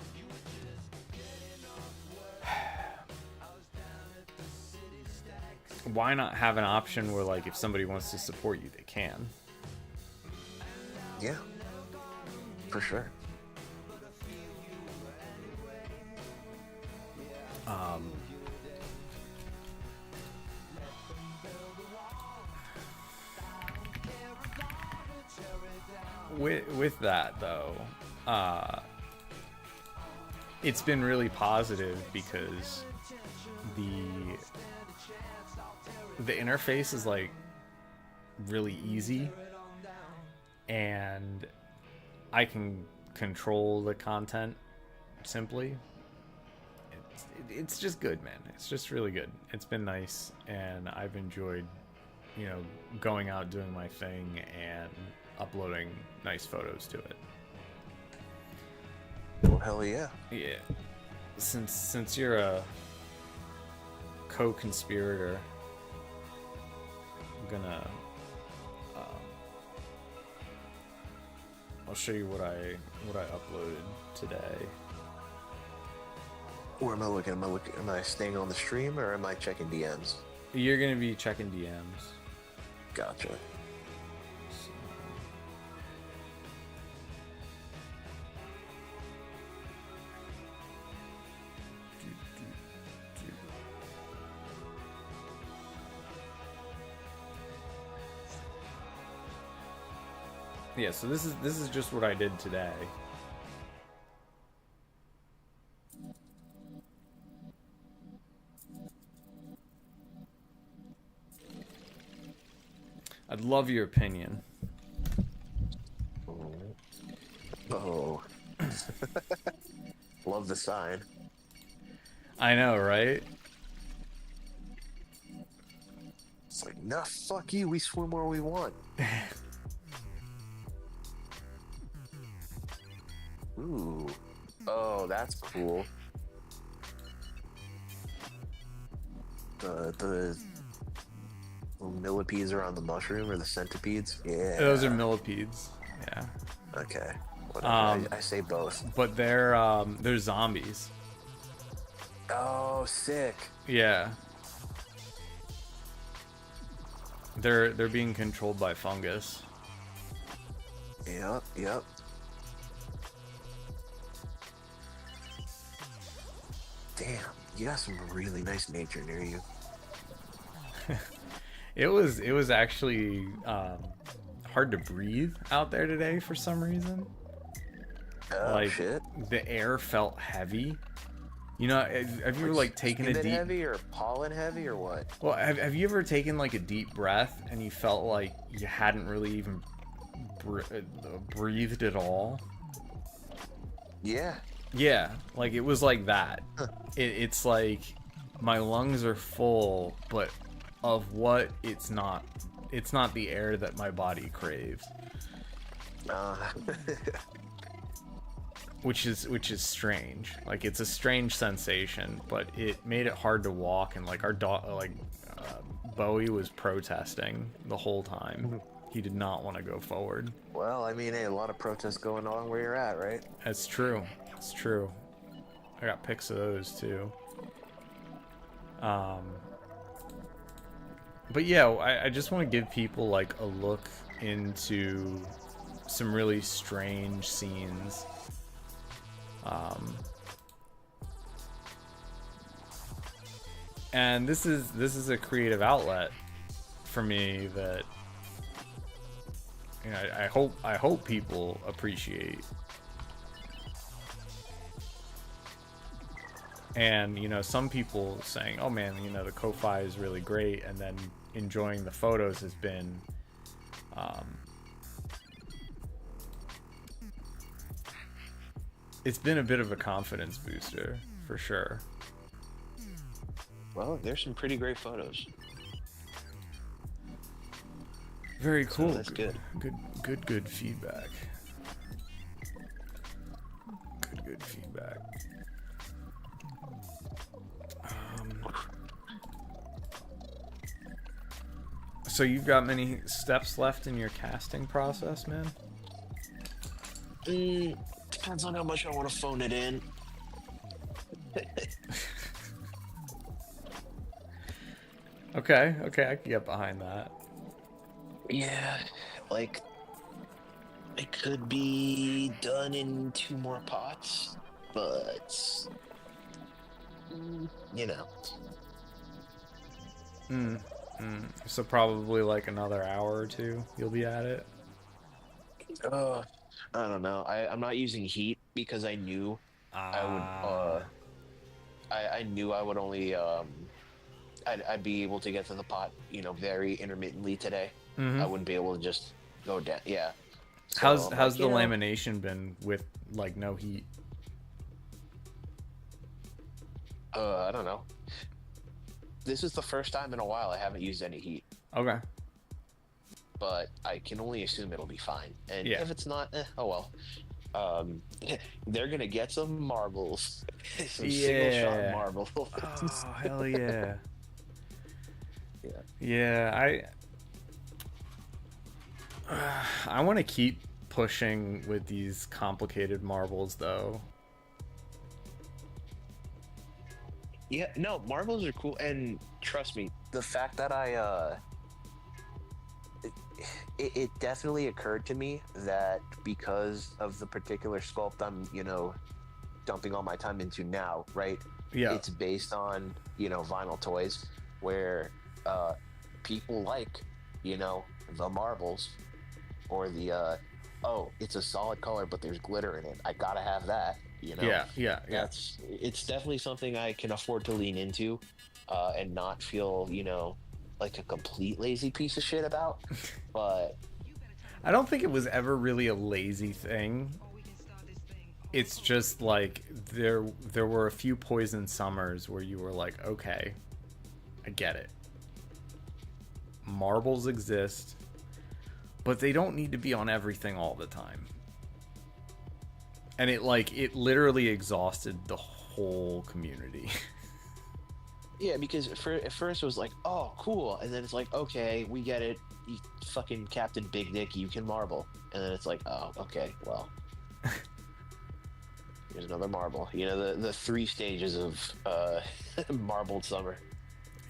why not have an option where, like, if somebody wants to support you, they can? Yeah, for sure. With that though, it's been really positive because the interface is like really easy, and I can control the content simply. It's just good, man. It's just really good. It's been nice, and I've enjoyed, going out doing my thing and uploading nice photos to it. Well, hell yeah. Yeah. Since you're a co-conspirator, I'm gonna I'll show you what I uploaded today. Where am I looking? Am I staying on the stream or am I checking DMs? You're gonna be checking DMs. Gotcha. Yeah, so this is just what I did today. I'd love your opinion. Oh. Love the sign. I know, right? It's like, nah, fuck you. We swim where we want. Ooh. Oh, that's cool. The millipedes around the mushroom or the centipedes? Yeah. Those are millipedes. Yeah. Okay. Whatever. I say both. But they're zombies. Oh, sick. Yeah. They're being controlled by fungus. Yep, yep. Damn, you got some really nice nature near you. It was actually hard to breathe out there today for some reason. Oh, Like shit. the air felt heavy. You know, have you ever like taken a Humid deep heavy or pollen heavy or what? Well, have you ever taken like a deep breath and you felt like you hadn't really even breathed at all? Yeah. Yeah, like it was like that. It's like my lungs are full, but of what it's not the air that my body craves. Which is strange. Like it's a strange sensation, but it made it hard to walk. And like our dog, Bowie was protesting the whole time. He did not want to go forward. Well, I mean, hey, a lot of protests going on where you're at, right? That's true. It's true. I got pics of those too. But yeah, I just want to give people like a look into some really strange scenes. And this is a creative outlet for me that, you know, I hope people appreciate. And, you know, some people saying, oh man, you know, the Ko-Fi is really great, and then enjoying the photos has been it's been a bit of a confidence booster for sure. Well, there's some pretty great photos. Very cool. So that's good. Good feedback. Good feedback. So you've got many steps left in your casting process, man? Depends on how much I want to phone it in. Okay, I can get behind that. Yeah, like, it could be done in 2 more pots, but, you know. So probably like another hour or 2 you'll be at it. I don't know. I'm not using heat because I knew I would. I knew I would only. I'd be able to get to the pot, you know, very intermittently today. I wouldn't be able to just go down. Yeah. So How's the lamination been with like no heat? I don't know. This is the first time in a while I haven't used any heat. Okay. But I can only assume it'll be fine. And yeah. if it's not, oh well. They're gonna get some marbles. Some single shot marbles. Oh hell yeah. Yeah. Yeah, I want to keep pushing with these complicated marbles though. Yeah, no, marbles are cool, and trust me, the fact that it definitely occurred to me that because of the particular sculpt I'm, you know, dumping all my time into now, right? Yeah. It's based on, you know, vinyl toys where people like, you know, the marbles or the it's a solid color but there's glitter in it. I gotta have that. You know, it's definitely something I can afford to lean into, and not feel, you know, like a complete lazy piece of shit about, but I don't think it was ever really a lazy thing. It's just like there were a few Poison Summers where you were like, okay, I get it. Marbles exist, but they don't need to be on everything all the time. And it literally exhausted the whole community. yeah, because at first it was like, oh, cool, and then it's like, okay, we get it. You fucking Captain Big Dick, you can marble, and then it's like, oh, okay, well, here's another marble. You know, the 3 stages of marbled summer.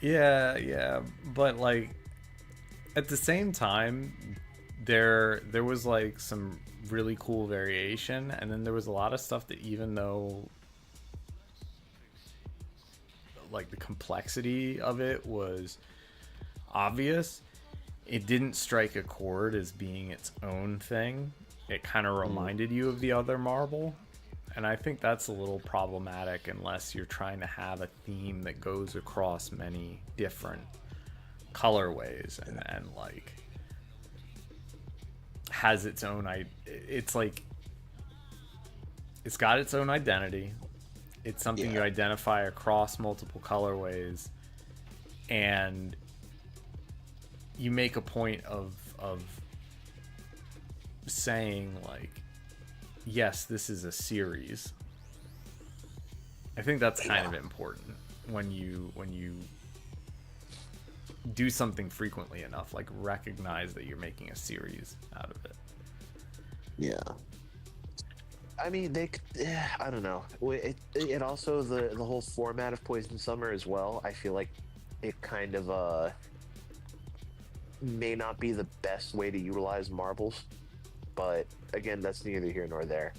Yeah, but like at the same time, there was like some really cool variation, and then there was a lot of stuff that, even though like the complexity of it was obvious, it didn't strike a chord as being its own thing. It kind of reminded you of the other marble, and I think that's a little problematic unless you're trying to have a theme that goes across many different colorways and like has its own it's got its own identity. It's something you identify across multiple colorways, and you make a point of saying like, yes, this is a series. I think that's kind of important when you do something frequently enough, like recognize that you're making a series out of it. Yeah. I mean, I don't know. It also, the whole format of Poison Summer as well, I feel like it kind of may not be the best way to utilize marbles, but again, that's neither here nor there.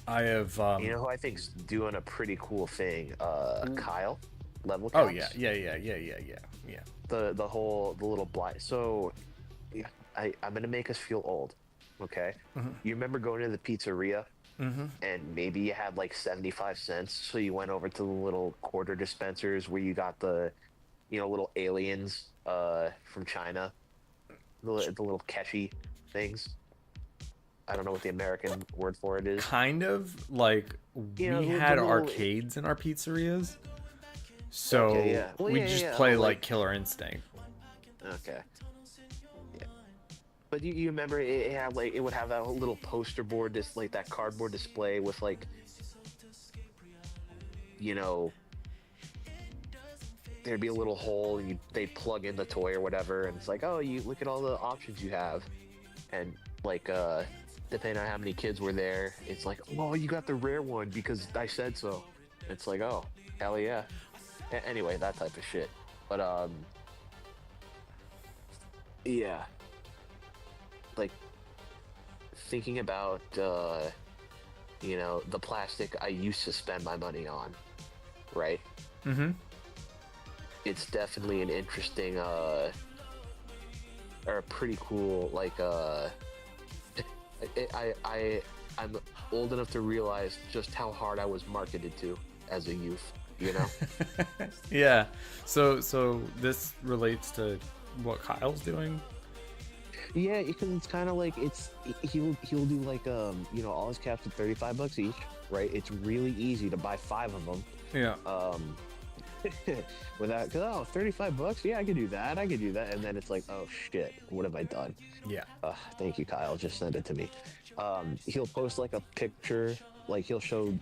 I have you know who I think's doing a pretty cool thing? Kyle, level oh caps. yeah. The little blind. So I'm gonna make us feel old, okay? You remember going to the pizzeria and maybe you had like 75 cents, so you went over to the little quarter dispensers where you got the, you know, little aliens from China, the little keshi things. I don't know what the American word for it is. Kind of like we had arcades in our pizzerias, so we just play like Killer Instinct. Okay. Yeah. But you remember it had like, it would have that little poster board, this like that cardboard display with like, you know, there'd be a little hole and they'd plug in the toy or whatever, and it's like, oh, you look at all the options you have, and like depending on how many kids were there, it's like, oh, you got the rare one because I said so. It's like, oh, hell yeah. Anyway, that type of shit. But yeah, like thinking about you know, the plastic I used to spend my money on, right? It's definitely an interesting or a pretty cool, like I'm old enough to realize just how hard I was marketed to as a youth, you know? Yeah. So this relates to what Kyle's doing? Yeah, because it's kind of like, he'll do like you know, all his caps at $35 each, right? It's really easy to buy 5 of them. Yeah. Without, cause, $35, yeah, I could do that, and then it's like, oh shit, what have I done? Yeah. Thank you, Kyle, just send it to me. He'll post like a picture, like he'll show,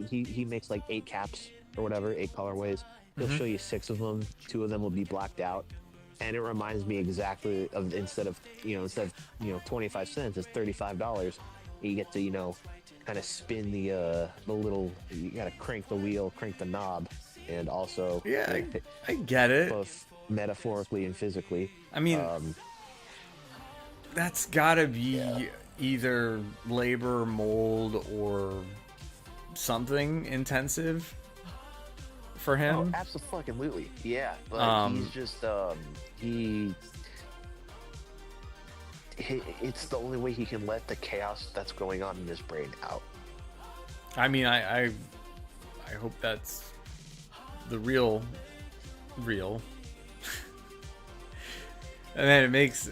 he makes like 8 caps or whatever, 8 colorways. He'll show you 6 of them, 2 of them will be blacked out, and it reminds me exactly of, instead of 25 cents, it's $35. You get to, you know, kind of spin the little, you gotta crank the wheel, crank the knob, and also, yeah, I get it, both metaphorically and physically. I mean, that's gotta be either labor, mold, or something intensive for him. Oh, absolutely, yeah. But he's just it's the only way he can let the chaos that's going on in his brain out. I mean, I hope that's the real, and then it makes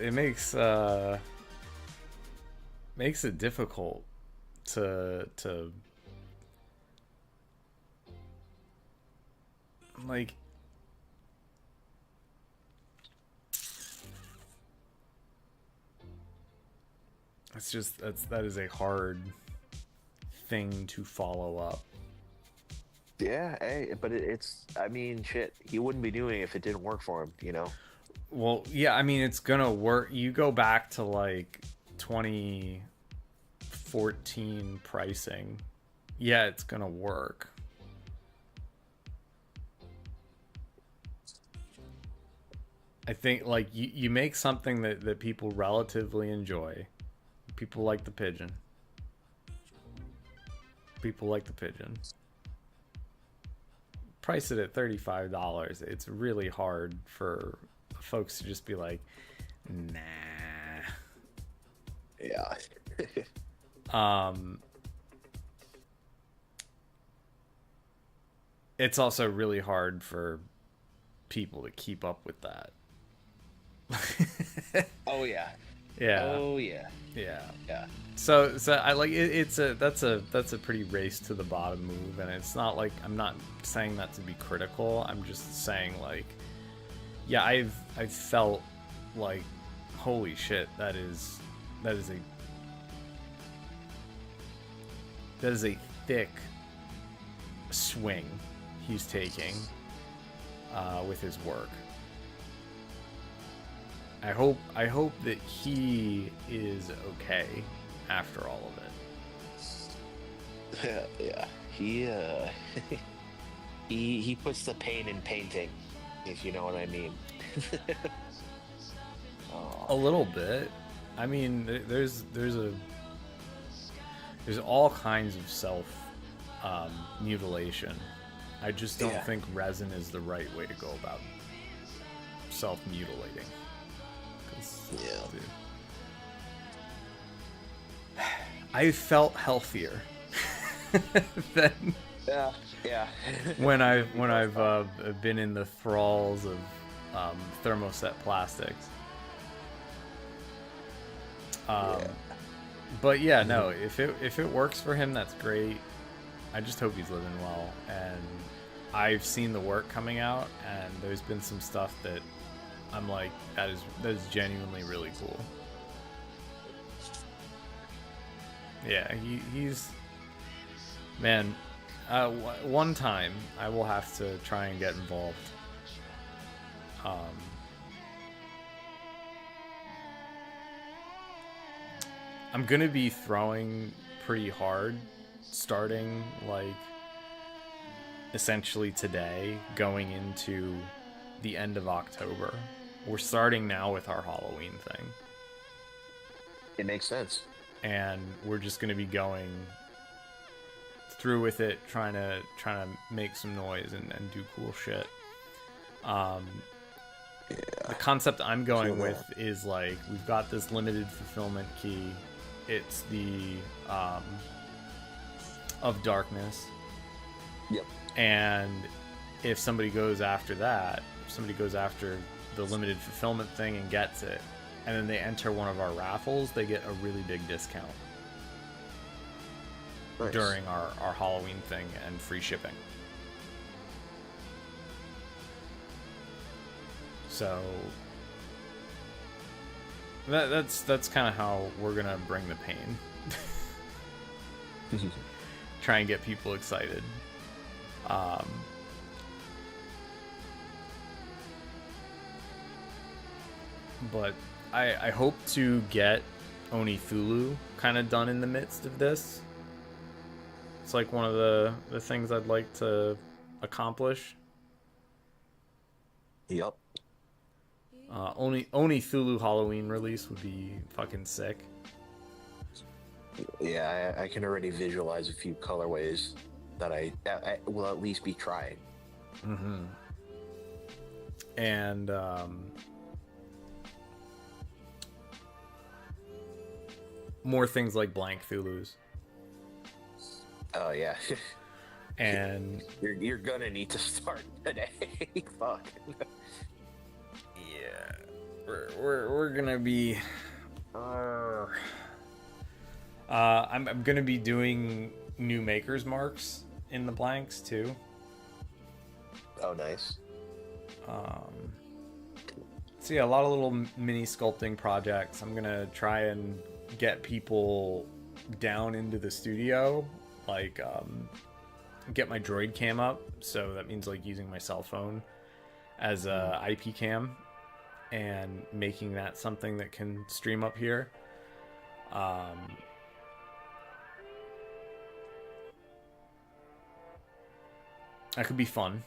it difficult to like. That is a hard thing to follow up. Yeah, hey, but it's, I mean, shit, he wouldn't be doing it if it didn't work for him, you know? Well, yeah, I mean, it's gonna work. You go back to like 2014 pricing. Yeah, it's gonna work. I think like you make something that people relatively enjoy. People like the pigeon. People like the pigeon. Price it at $35. It's really hard for folks to just be like, nah. Yeah. It's also really hard for people to keep up with that. Oh, yeah. Yeah. Oh, yeah. Yeah. Yeah. So I like it, that's a pretty race to the bottom move, and it's not like, I'm not saying that to be critical. I'm just saying like, yeah, I've felt like, holy shit, that is a thick swing he's taking with his work. I hope that he is okay after all of it. Yeah. He puts the pain in painting, if you know what I mean. A little bit. I mean, there's all kinds of self mutilation. I just don't think resin is the right way to go about self mutilating. Yeah. Dude. I felt healthier than when I've been in the thralls of thermoset plastics. But yeah, no, if it works for him, that's great. I just hope he's living well, and I've seen the work coming out, and there's been some stuff that I'm like, that is genuinely really cool. Yeah, he's man. One time I will have to try and get involved. I'm gonna be throwing pretty hard, starting like essentially today, going into the end of October. We're starting now with our Halloween thing. It makes sense. And we're just going to be going through with it, trying to make some noise and do cool shit. The concept I'm going with is like, we've got this limited fulfillment key. It's the of darkness. Yep. And if somebody goes after that, if somebody goes after the limited fulfillment thing and gets it, and then they enter one of our raffles, they get a really big discount. Nice. During our Halloween thing and free shipping. So that's kind of how we're gonna bring the pain. Try and get people excited. But I hope to get Onithulu kind of done in the midst of this. It's like one of the things I'd like to accomplish. Yep. Onithulu Halloween release would be fucking sick. Yeah, I can already visualize a few colorways that I will at least be trying. Mm-hmm. And more things like blank Thulus. Oh yeah. And You're gonna need to start today. Fuck. yeah, we're gonna be. I'm gonna be doing new makers marks in the blanks too. Oh, nice. So yeah, a lot of little mini sculpting projects. I'm gonna try and get people down into the studio, like get my droid cam up. So that means like using my cell phone as a IP cam and making that something that can stream up here. That could be fun.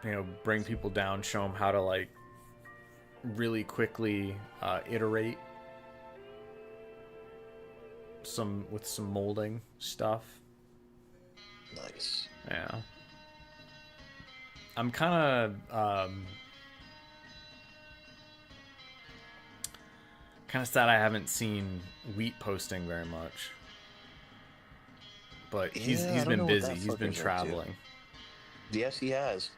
You know, bring people down, show them how to like really quickly iterate with some molding stuff. Nice. Yeah. I'm kind of sad I haven't seen Wheat posting very much. But he's been busy. He's been traveling. Yes, he has.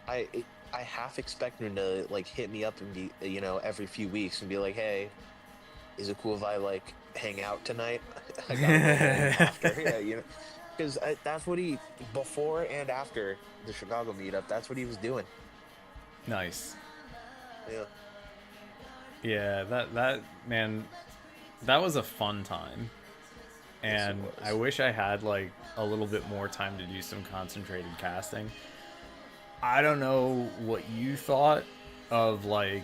I half expect him to like hit me up and be, you know, every few weeks and be like, "Hey, is it cool if I like hang out tonight?" I gotta go home after, yeah, you know, because that's what he before and after the Chicago meetup. That's what he was doing. Nice. Yeah. Yeah, that man, that was a fun time. And Yes, I wish I had like a little bit more time to do some concentrated casting. I don't know what you thought of like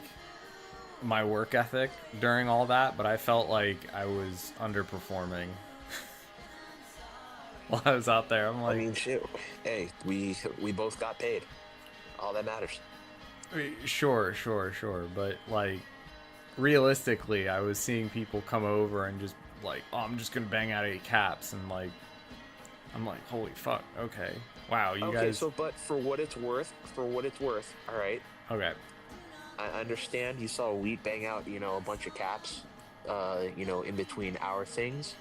my work ethic during all that, but I felt like I was underperforming while I was out there. I'm like, I mean, shit. Hey, we both got paid. All that matters. sure, but like realistically, I was seeing people come over and just like, oh, I'm just gonna bang out 8 caps, and like, I'm like, holy fuck, okay, wow, you guys. So, but for what it's worth, all right. Okay. I understand you saw Wheat bang out, you know, a bunch of caps, you know, in between our things.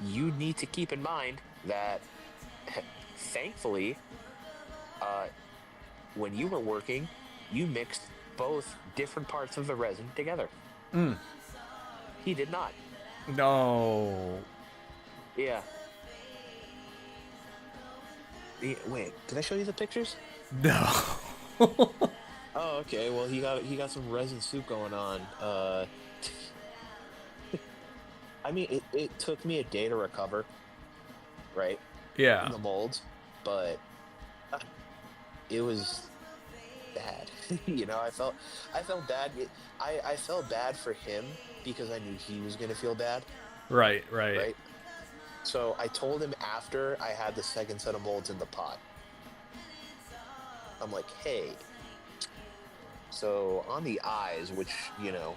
You need to keep in mind that, thankfully, when you were working, you mixed both different parts of the resin together. He did not. No. Yeah. Wait, did I show you the pictures? No. Oh, okay. Well, he got some resin soup going on. I mean, it took me a day to recover, right? Yeah. In the molds, but it was bad. You know, I felt bad. I felt bad for him because I knew he was gonna feel bad. Right. So I told him after I had the second set of molds in the pot. I'm like, hey. So on the eyes, which, you know,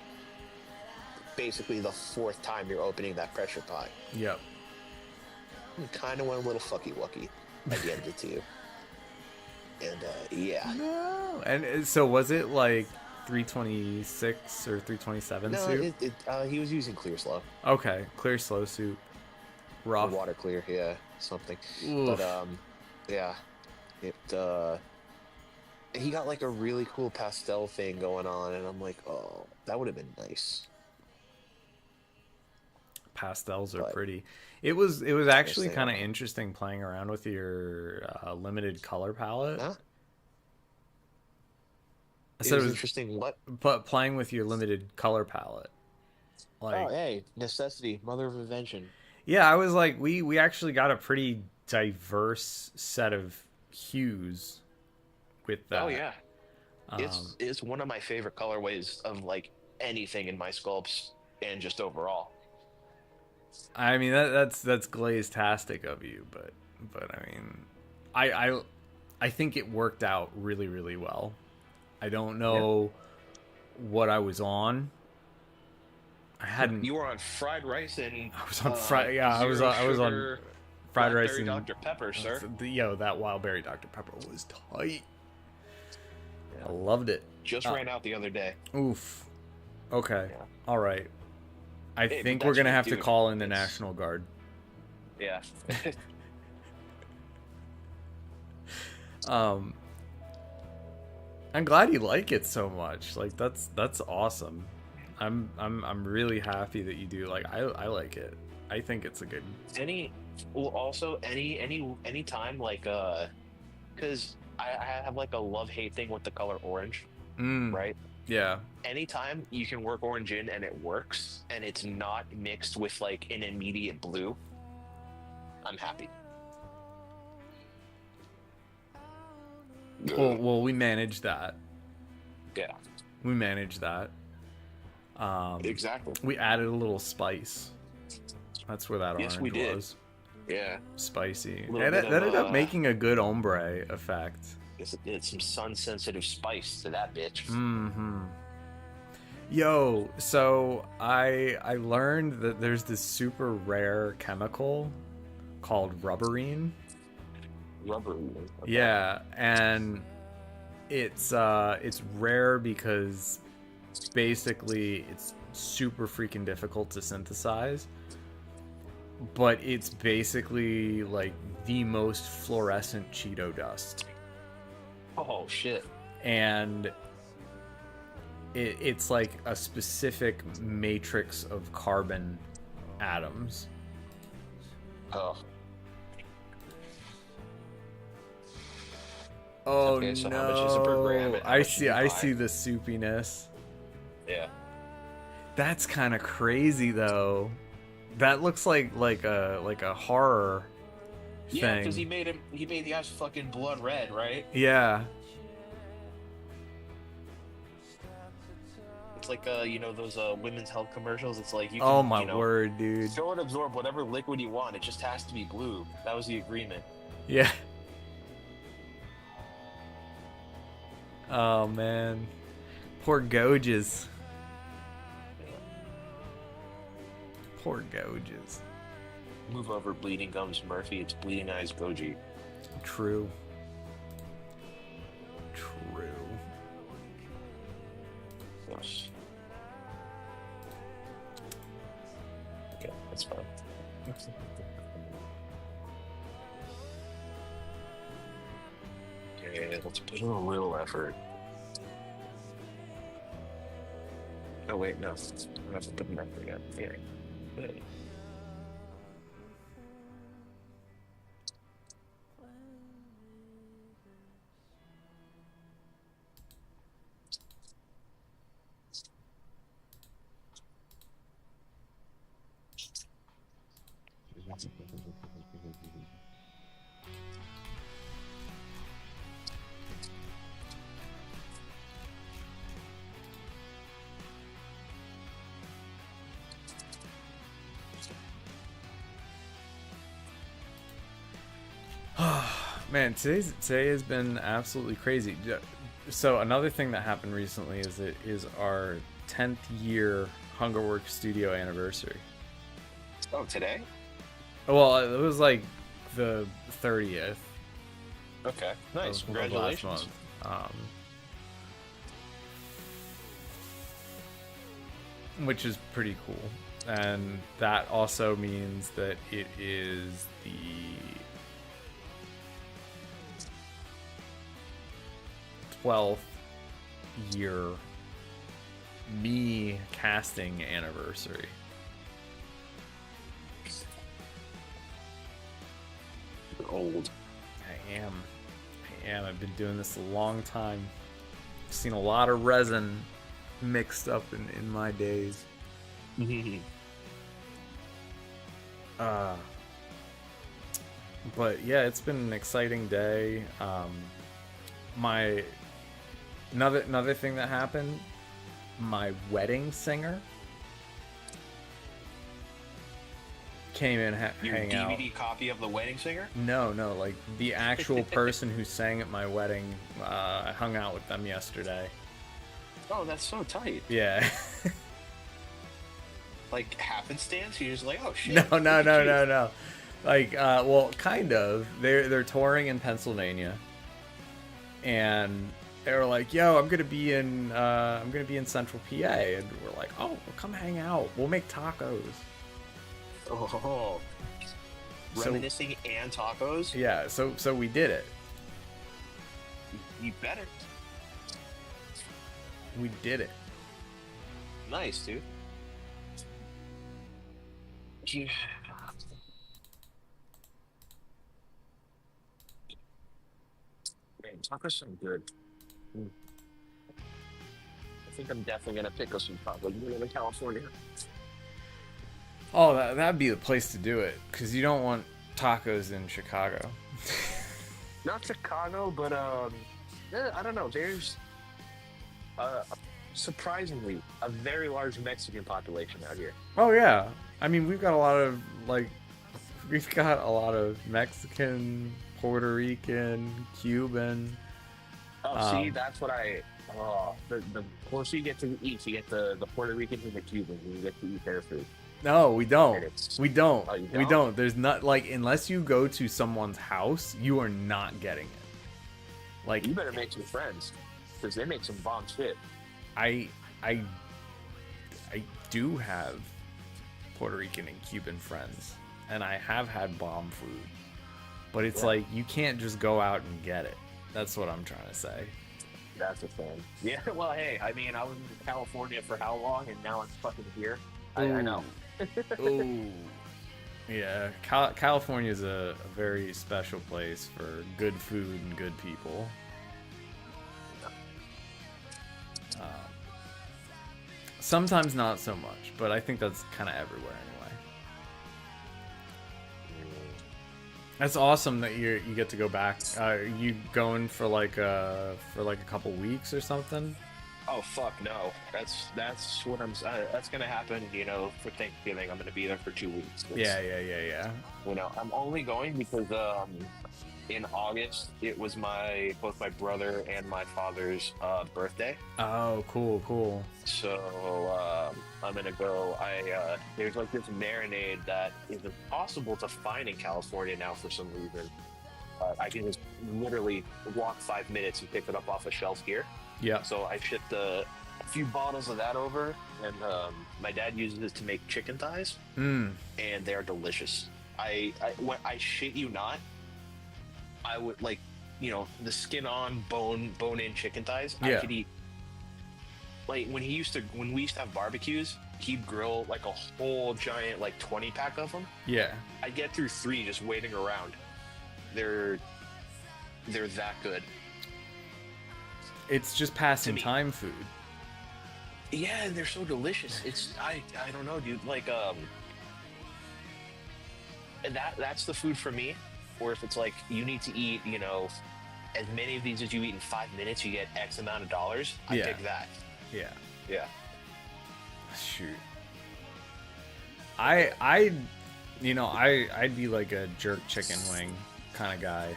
basically the 4th time you're opening that pressure pot. Yep. Kind of went a little fucky wucky at the end of it to you. And yeah. No. And so was it like 326 or 327 soup? No, he was using clear slow. Okay, clear slow soup. Rough. Or water clear, yeah, something. Oof. But yeah, he got like a really cool pastel thing going on, and I'm like, oh, that would have been nice. Pastels are But pretty. It was actually they kind of are. interesting playing around with your limited color palette. Huh? I It said was interesting. What? but playing with your limited color palette. Like, Oh, hey, necessity, mother of invention. yeah, I was like, we actually got a pretty diverse set of hues with that. Oh yeah, it's one of my favorite colorways of like anything in my sculpts and just overall. I mean that's glazed-tastic of you, but I mean, I think it worked out really, really well. I don't know what I was on. I hadn't. You were on fried rice and. I was on fried. Yeah, I was on fried rice and Dr. Pepper, sir. That wild berry Dr. Pepper was tight. Yeah. I loved it. Just ran out the other day. Oof. Okay. Yeah. All right. I Hey, think but we're that's gonna what have you to do. call in the It's- National Guard. Yeah. Um, I'm glad you like it so much. Like that's awesome. I'm really happy that you do. Like I like it. I think it's a good. Any time like because I have like a love-hate thing with the color orange, Mm, right? yeah. Anytime you can work orange in and it works and it's not mixed with like an immediate blue, I'm happy. Well, we manage that. Yeah, We manage that. exactly. We added a little spice. That's where that Yes, we orange did. was. Yeah, Spicy. a little And bit that of ended up making a good ombre effect. it's some sun-sensitive spice to that bitch. Mm-hmm. Yo, so I learned that there's this super rare chemical called rubberine. Rubber. Okay. Yeah, and it's rare because basically it's super freaking difficult to synthesize. But it's basically like the most fluorescent Cheeto dust. Oh shit. And it's like a specific matrix of carbon atoms. Oh. Oh Okay, so no! how much is it per gram and how I much did you buy? see the soupiness. Yeah. That's kind of crazy though. That looks like a horror Yeah, thing. because he made the guy's fucking blood red, right? Yeah. It's like those women's health commercials. It's like you can, Oh my word, dude. go and absorb whatever liquid you want. It just has to be blue. That was the agreement. Yeah. Oh man. Poor Goges. Poor Goges. Move over, Bleeding Gums Murphy. It's Bleeding Eyes Goji. True. True. Yes. Okay, that's fine. Okay, let's put in a little effort. Oh wait, no. I have to put an effort in. Yeah. Good. Man, today has been absolutely crazy. So another thing that happened recently is our 10th year Hungerworks studio anniversary. Oh, today? Well, it was like the 30th. Okay, nice. Of Congratulations. last month. Which is pretty cool. And that also means that it is the 12th year me casting anniversary. You're old. I am. I've been doing this a long time. I've seen a lot of resin mixed up in my days. But yeah, it's been an exciting day. My another thing that happened, my wedding singer came in Your hang out. DVD copy of The Wedding Singer? No, like the actual person who sang at my wedding. I hung out with them yesterday. Oh, that's so tight. Yeah. Like happenstance? You're just like, oh shit. No. Like, well, kind of. They're touring in Pennsylvania, and they were like, "Yo, I'm gonna be in Central PA," and we're like, "Oh, well, come hang out. We'll make tacos." Oh. Reminiscing and tacos? Yeah, so we did it. You better. We did it. Nice, dude. You... Man, tacos sound good. Mm. I think I'm definitely gonna pick up some tacos when we live in California. Oh, that'd be the place to do it, because you don't want tacos in Chicago. Not Chicago, but I don't know. There's surprisingly a very large Mexican population out here. Oh yeah, I mean we've got a lot of Mexican, Puerto Rican, Cuban. Oh, see, that's what the closer you get to the east, you get the Puerto Ricans and the Cubans, and you get to eat their food. No, we don't. We don't. Oh, you We don't. There's not, like, unless you go to someone's house, you are not getting it. Like, You better make some friends, because they make some bomb shit. I do have Puerto Rican and Cuban friends, and I have had bomb food, but it's like you can't just go out and get it. That's what I'm trying to say. That's a thing. Yeah, well, hey, I mean, I was in California for how long, and now I'm fucking here. I know. Ooh. Yeah, California is a very special place for good food and good people. Sometimes not so much, but I think that's kind of everywhere anyway. That's awesome that you get to go back. Are you going for like a couple weeks or something? Oh fuck no! That's what I'm. That's gonna happen. You know, for Thanksgiving, I'm gonna be there for 2 weeks. Yeah. You know, I'm only going because in August it was both my brother and my father's birthday. Oh, cool. So I'm gonna go. There's like this marinade that is impossible to find in California now for some reason. I can just literally walk 5 minutes and pick it up off a shelf here. Yeah. So I shipped a few bottles of that over, and my dad uses it to make chicken thighs, and they're delicious. I shit you not, I would like, the skin on, bone in chicken thighs. Yeah. I could eat. Like when we used to have barbecues, he'd grill like a whole giant 20-pack of them. Yeah. I'd get through 3 just waiting around. They're that good. It's just passing time food. Yeah, they're so delicious. It's I don't know, dude. Like that's the food for me. Or if it's like you need to eat, as many of these as you eat in 5 minutes, you get X amount of dollars. I pick that. Yeah. Yeah. Shoot. I'd be like a jerk chicken wing kind of guy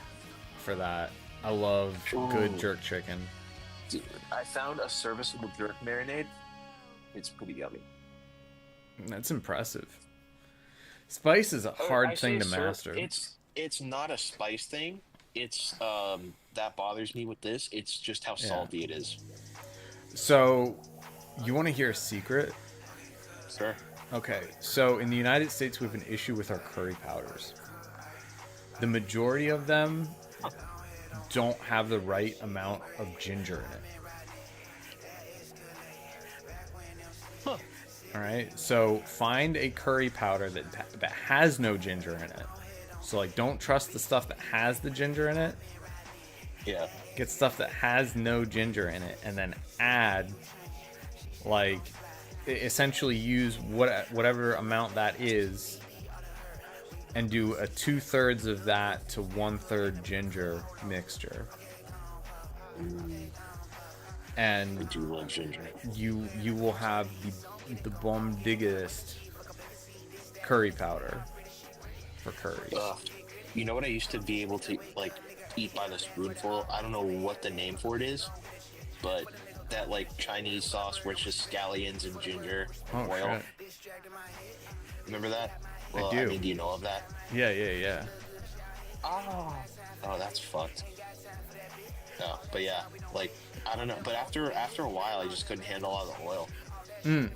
for that. I love good jerk chicken. Dude, I found a serviceable jerk marinade. It's pretty yummy. That's impressive. Spice is a hard thing to master. It's not a spice thing. It's that bothers me with this. It's just how salty it is. So, you want to hear a secret? Sure. Okay, so in the United States, we have an issue with our curry powders. The majority of them don't have the right amount of ginger in it. Huh. All right, so find a curry powder that has no ginger in it. So don't trust the stuff that has the ginger in it. Yeah. Get stuff that has no ginger in it, and then add, essentially use whatever amount that is, and do a 2/3 of that to 1/3 ginger mixture. And I do love ginger. You will have the bomb diggest curry powder for curries. You know what I used to be able to eat by the spoonful? I don't know what the name for it is, but that Chinese sauce where it's just scallions and ginger and oil. Shit. Remember that? I do. I mean, do you know of that? Yeah. Oh, that's fucked. No, but yeah, I don't know. But after a while, I just couldn't handle all the oil.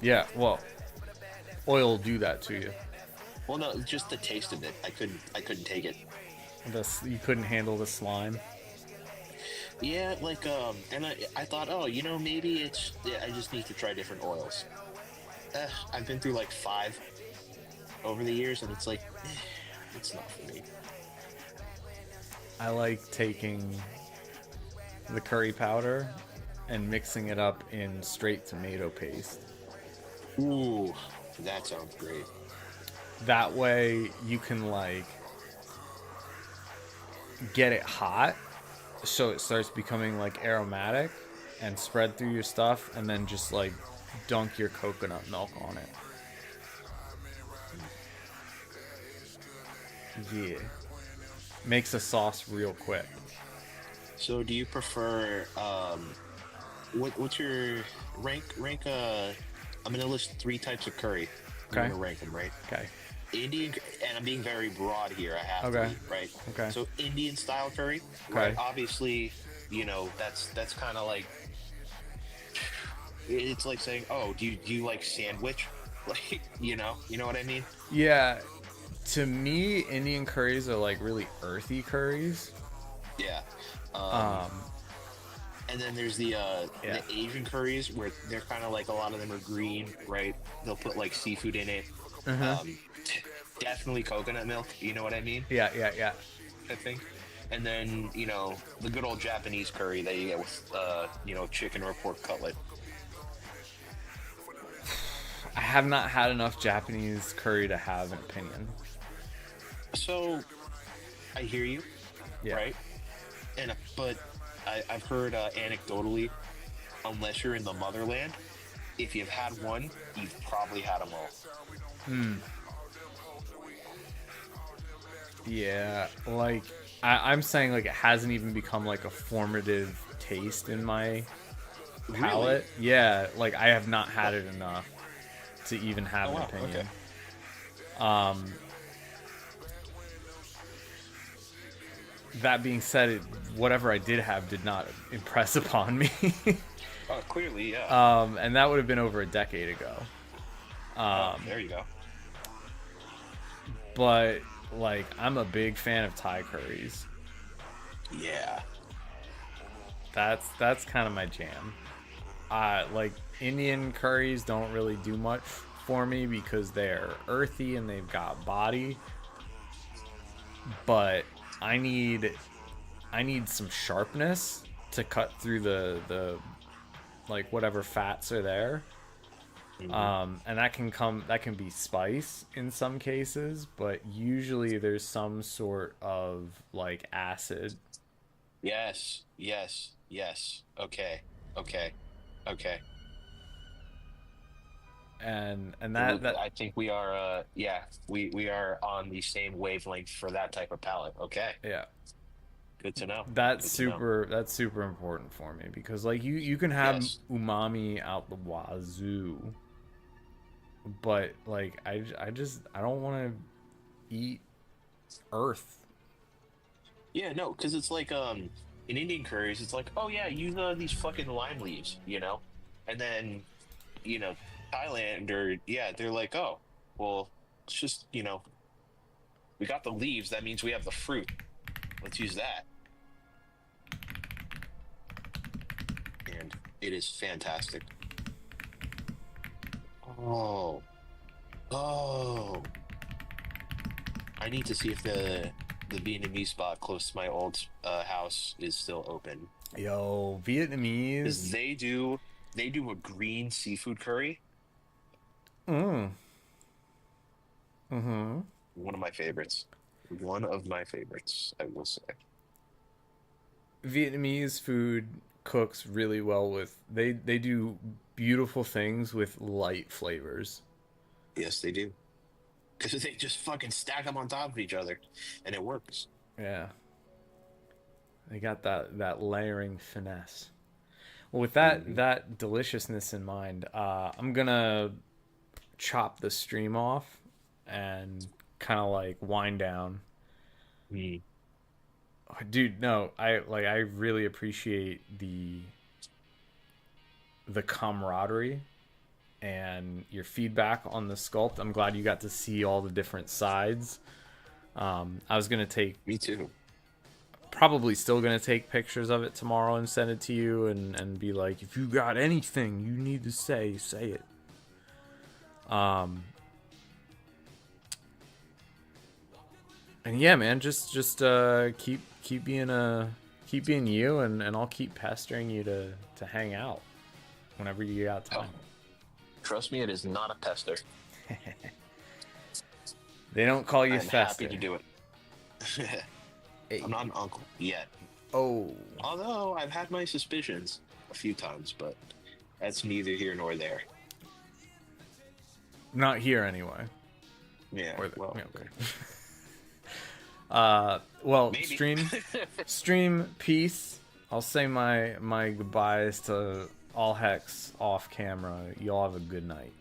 Yeah, well, oil will do that to you. Well, no, just the taste of it. I couldn't take it. You couldn't handle the slime. Yeah, like and I thought, oh, maybe it's yeah, I just need to try different oils. I've been through like five over the years, and it's like, it's not for me. I like taking the curry powder and mixing it up in straight tomato paste. Ooh, that sounds great. That way you can like get it hot so it starts becoming like aromatic and spread through your stuff, and then just like dunk your coconut milk on it. Yeah. Makes a sauce real quick. So, do you prefer what's your rank? I'm gonna list three types of curry. You're Okay. gonna rank them, right? Okay. Indian, and I'm being very broad here. I have to Okay. be, right? Okay. So Indian style curry, Okay. right? Obviously, that's kind of like, it's like saying, oh, do you like sandwich? Like, you know what I mean? Yeah. To me, Indian curries are like really earthy curries. Yeah. Um, And then there's the Yeah. Asian curries where they're kind of like, a lot of them are green, right? They'll put like seafood in it. uh-huh. Definitely coconut milk. You know what I mean? Yeah, yeah, yeah. I think. And then the good old Japanese curry that you get with chicken or pork cutlet. I have not had enough Japanese curry to have an opinion. So I hear you, Yeah. right? But I've heard anecdotally, unless you're in the motherland, if you've had one, you've probably had them all. Yeah, like I'm saying, like it hasn't even become like a formative taste in my palate. Really? Yeah, like I have not had it enough to even have Oh an wow. Okay. opinion. Um, that being said, whatever I did have did not impress upon me. Oh, clearly, yeah. And that would have been over a decade ago. There you go. But like I'm a big fan of Thai curries. Yeah. That's kind of my jam. Like Indian curries don't really do much for me because they're earthy and they've got body. But I need some sharpness to cut through the like whatever fats are there. And that can be spice in some cases, but usually there's some sort of like acid. Yes. Yes. Yes. Okay. Okay. Okay. And that I think we are. Yeah. We are on the same wavelength for that type of palate. Okay. yeah, Good to know. that's Good to know. super important for me because like you can have Yes. umami out the wazoo, but like I don't want to eat earth. Yeah. No, because it's like in Indian curries, it's like, oh yeah, use these fucking lime leaves, and then you know Thailand, or yeah, they're like, oh, well, it's just we got the leaves. That means we have the fruit. Let's use that. And it is fantastic. Oh, oh! I need to see if the Vietnamese spot close to my old house is still open. Yo, Because Vietnamese. they do a green seafood curry. Mm. Mm-hmm. One of my favorites. One of my favorites, I will say. Vietnamese food cooks really well with they do beautiful things with light flavors. Yes, they do. Because they just fucking stack them on top of each other, and it works. Yeah. They got that layering finesse. Well, with that deliciousness in mind, I'm gonna chop the stream off and kind of like wind down. Mm. Dude, no, I really appreciate the camaraderie and your feedback on the sculpt. I'm glad you got to see all the different sides. I was gonna take, Me too. probably still gonna take pictures of it tomorrow and send it to you, and be like, if you got anything you need to say it. And yeah, man, just keep being you, and I'll keep pestering you to hang out whenever you got time. Trust me, it is not a pester. They don't call you I'm Fester. happy to do it. Hey. I'm not an uncle yet. Oh, Although I've had my suspicions a few times, but that's neither here nor there. not here anyway. Yeah. Or Well, yeah, okay. Well, maybe. stream peace. I'll say my goodbyes to all Hex off camera. Y'all have a good night.